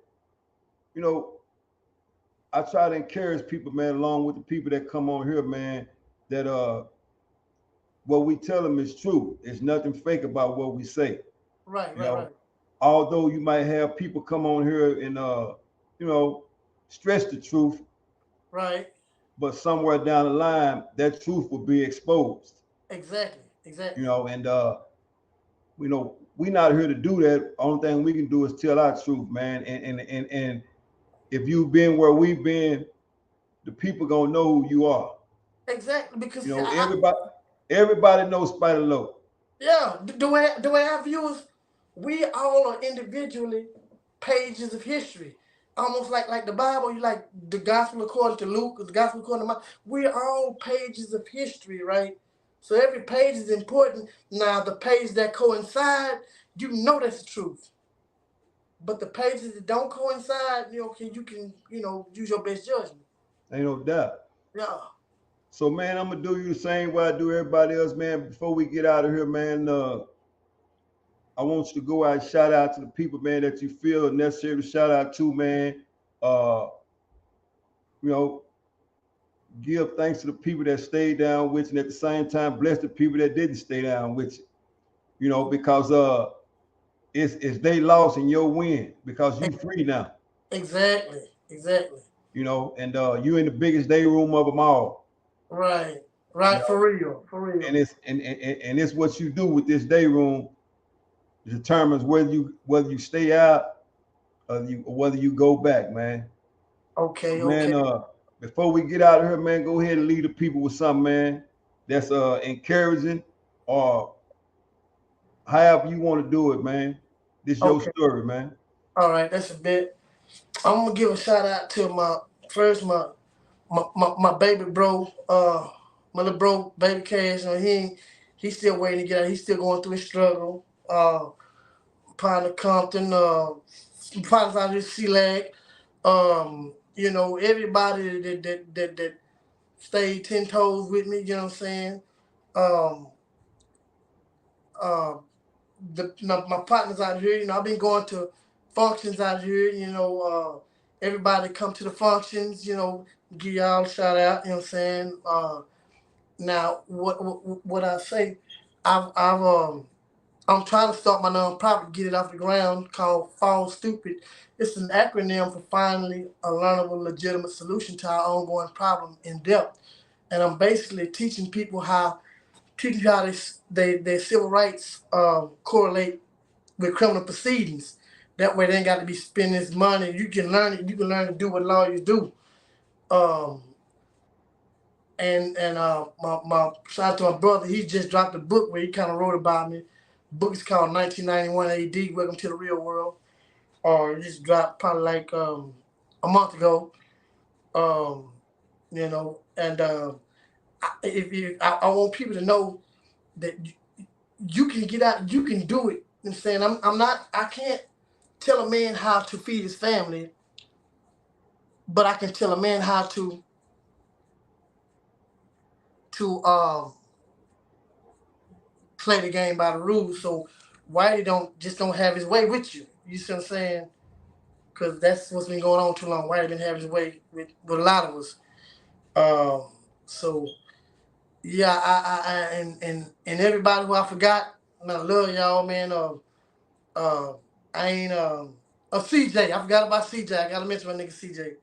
I try to encourage people, man, along with the people that come on here, man, that what we tell them is true. There's nothing fake about what we say. Right. Although you might have people come on here and stretch the truth. Right. But somewhere down the line, that truth will be exposed. Exactly. And we're not here to do that. Only thing we can do is tell our truth, man. And if you've been where we've been, the people gonna know who you are. Exactly, because everybody knows Spider Low. Yeah, the way I view it, we all are individually pages of history. Almost like the Bible, you like the gospel according to Luke, the gospel according to Mark. We're all pages of history, right? So every page is important. Now the page that coincide, that's the truth. But the pages that don't coincide, you can use your best judgment. Ain't no doubt. Yeah. So, man, I'm gonna do you the same way I do everybody else, man. Before we get out of here, man, I want you to go out and shout out to the people, man, that you feel necessary to shout out to, man. Give thanks to the people that stayed down with you, and at the same time, bless the people that didn't stay down with you. Because it's they loss and your win because you free now. Exactly. And you in the biggest day room of them all. Right. Right, You know? for real, for real. And it's what you do with this day room determines whether you stay out or whether you go back, man. Okay, Man, okay. before we get out of here, man, go ahead and lead the people with something, man, that's encouraging or however you want to do it, man. This your Okay. story, man. All right, that's a bit. I'm gonna give a shout out to my baby bro, my little bro, baby Cash. You know, he's still waiting to get out. He's still going through his struggle. Partner Compton, partners out here, C-Lag. You know, everybody that stayed 10 toes with me, you know what I'm saying? Um, uh, my partners out here, you know, I've been going to functions out here, you know, everybody come to the functions, you know, give y'all a shout out, you know what I'm saying? Now, what I say, I'm trying to start my nonprofit, get it off the ground, called Fall Stupid. It's an acronym for finally a learnable, legitimate solution to our ongoing problem in depth. And I'm basically teaching people how their civil rights correlate with criminal proceedings. That way, they ain't got to be spending this money. You can learn it. You can learn to do what lawyers do. Um, my shout out to my brother. He just dropped a book where he kind of wrote about me. The book is called 1991 AD. Welcome to the Real World. It just dropped probably like a month ago. You know, and I want people to know that you can get out. You can do it. You know what I'm saying I'm not. I can't tell a man how to feed his family, but I can tell a man how to play the game by the rules. So Whitey don't have his way with you. You see what I'm saying? Because that's what's been going on too long. Whitey been having his way with a lot of us. So yeah, and everybody who I forgot, man, I love y'all, man. I ain't CJ. I forgot about CJ. I gotta mention my nigga CJ.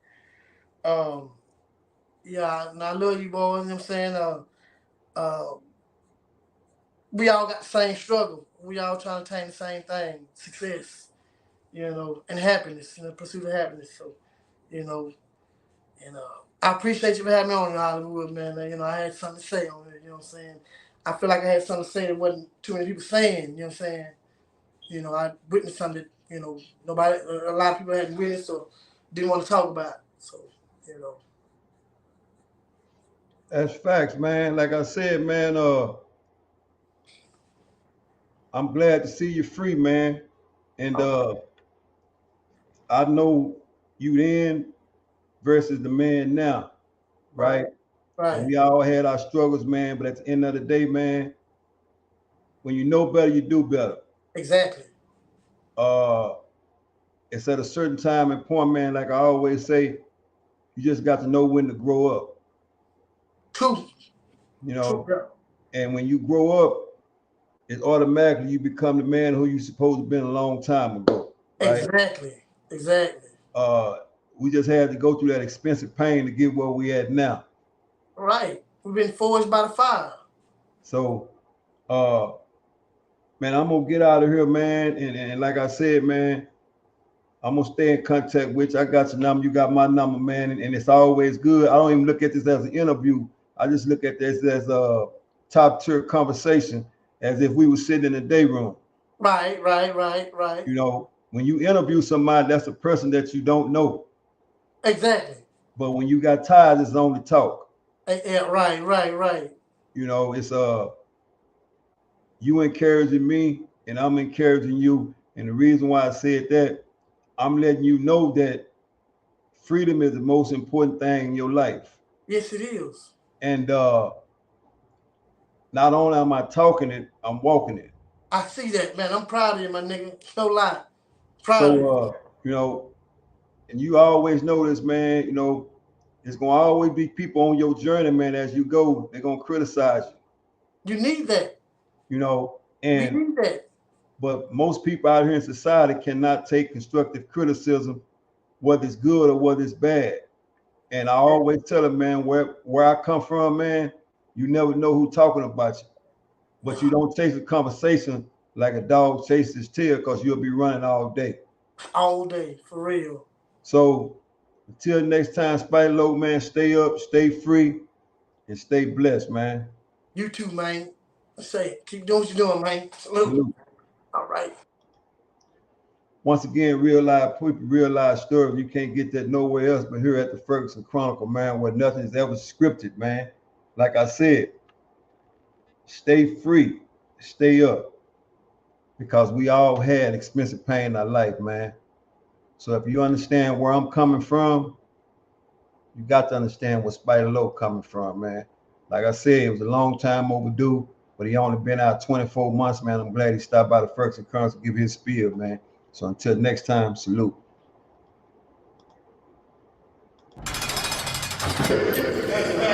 Yeah, and I love you, boys. You know what I'm saying? Uh, we all got the same struggle. We all trying to attain the same thing, success, you know, and happiness, the pursuit of happiness. So, you know, and I appreciate you for having me on in Hollywood, man. You know, I had something to say on it, you know what I'm saying? I feel like I had something to say that wasn't too many people saying, you know what I'm saying? You know, I witnessed something that, you know, a lot of people hadn't witnessed or didn't want to talk about. So, you know. That's facts, man. Like I said, man, I'm glad to see you free, man. And I know you then versus the man now, right? And Right. we all had our struggles, man. But at the end of the day, man, when you know better, you do better. Exactly. It's at a certain time and point, man. Like I always say, you just got to know when to grow up. True. You True. know, Yeah. and when you grow up, it's automatically you become the man who you supposed to have been a long time ago, right? Exactly. Exactly. We just had to go through that expensive pain to get where we at now. Right. We've been forged by the fire. So, man, I'm gonna get out of here, man. And like I said, man, I'm gonna stay in contact with you. I got your number, you got my number, man. And it's always good. I don't even look at this as an interview. I just look at this as a top tier conversation, as if we were sitting in the day room. Right. You know, when you interview somebody, that's a person that you don't know. Exactly. But when you got ties, it's only talk. Yeah, right. You know, it's you encouraging me and I'm encouraging you. And the reason why I said that, I'm letting you know that freedom is the most important thing in your life. Yes, it is. And not only am I talking it, I'm walking it. I see that, man. I'm proud of you, my nigga. No lie. Proud of you. So you know, and you always know this, man, you know, there's gonna always be people on your journey, man, as you go, they're gonna criticize you. You need that. You know, We and need that. but most people out here in society cannot take constructive criticism, whether it's good or whether it's bad. And I always tell them, man, where I come from, man, You never know who's talking about you. But you don't chase a conversation like a dog chases his tail, because you'll be running all day. All day, for real. So until next time, Spider Load, man, stay up, stay free, and stay blessed, man. You too, man. Say, keep doing what you're doing, man. Salute. All right. Once again, real life people, real life stories. You can't get that nowhere else but here at the Ferguson Chronicle, man, where nothing is ever scripted, man. Like I said, stay free, stay up, because we all had expensive pain in our life, man. So if you understand where I'm coming from, you got to understand where Spider Low coming from, man. Like I said, it was a long time overdue, but he only been out 24 months, man. I'm glad he stopped by the Ferguson Chronicles to give his spiel, man. So until next time, salute.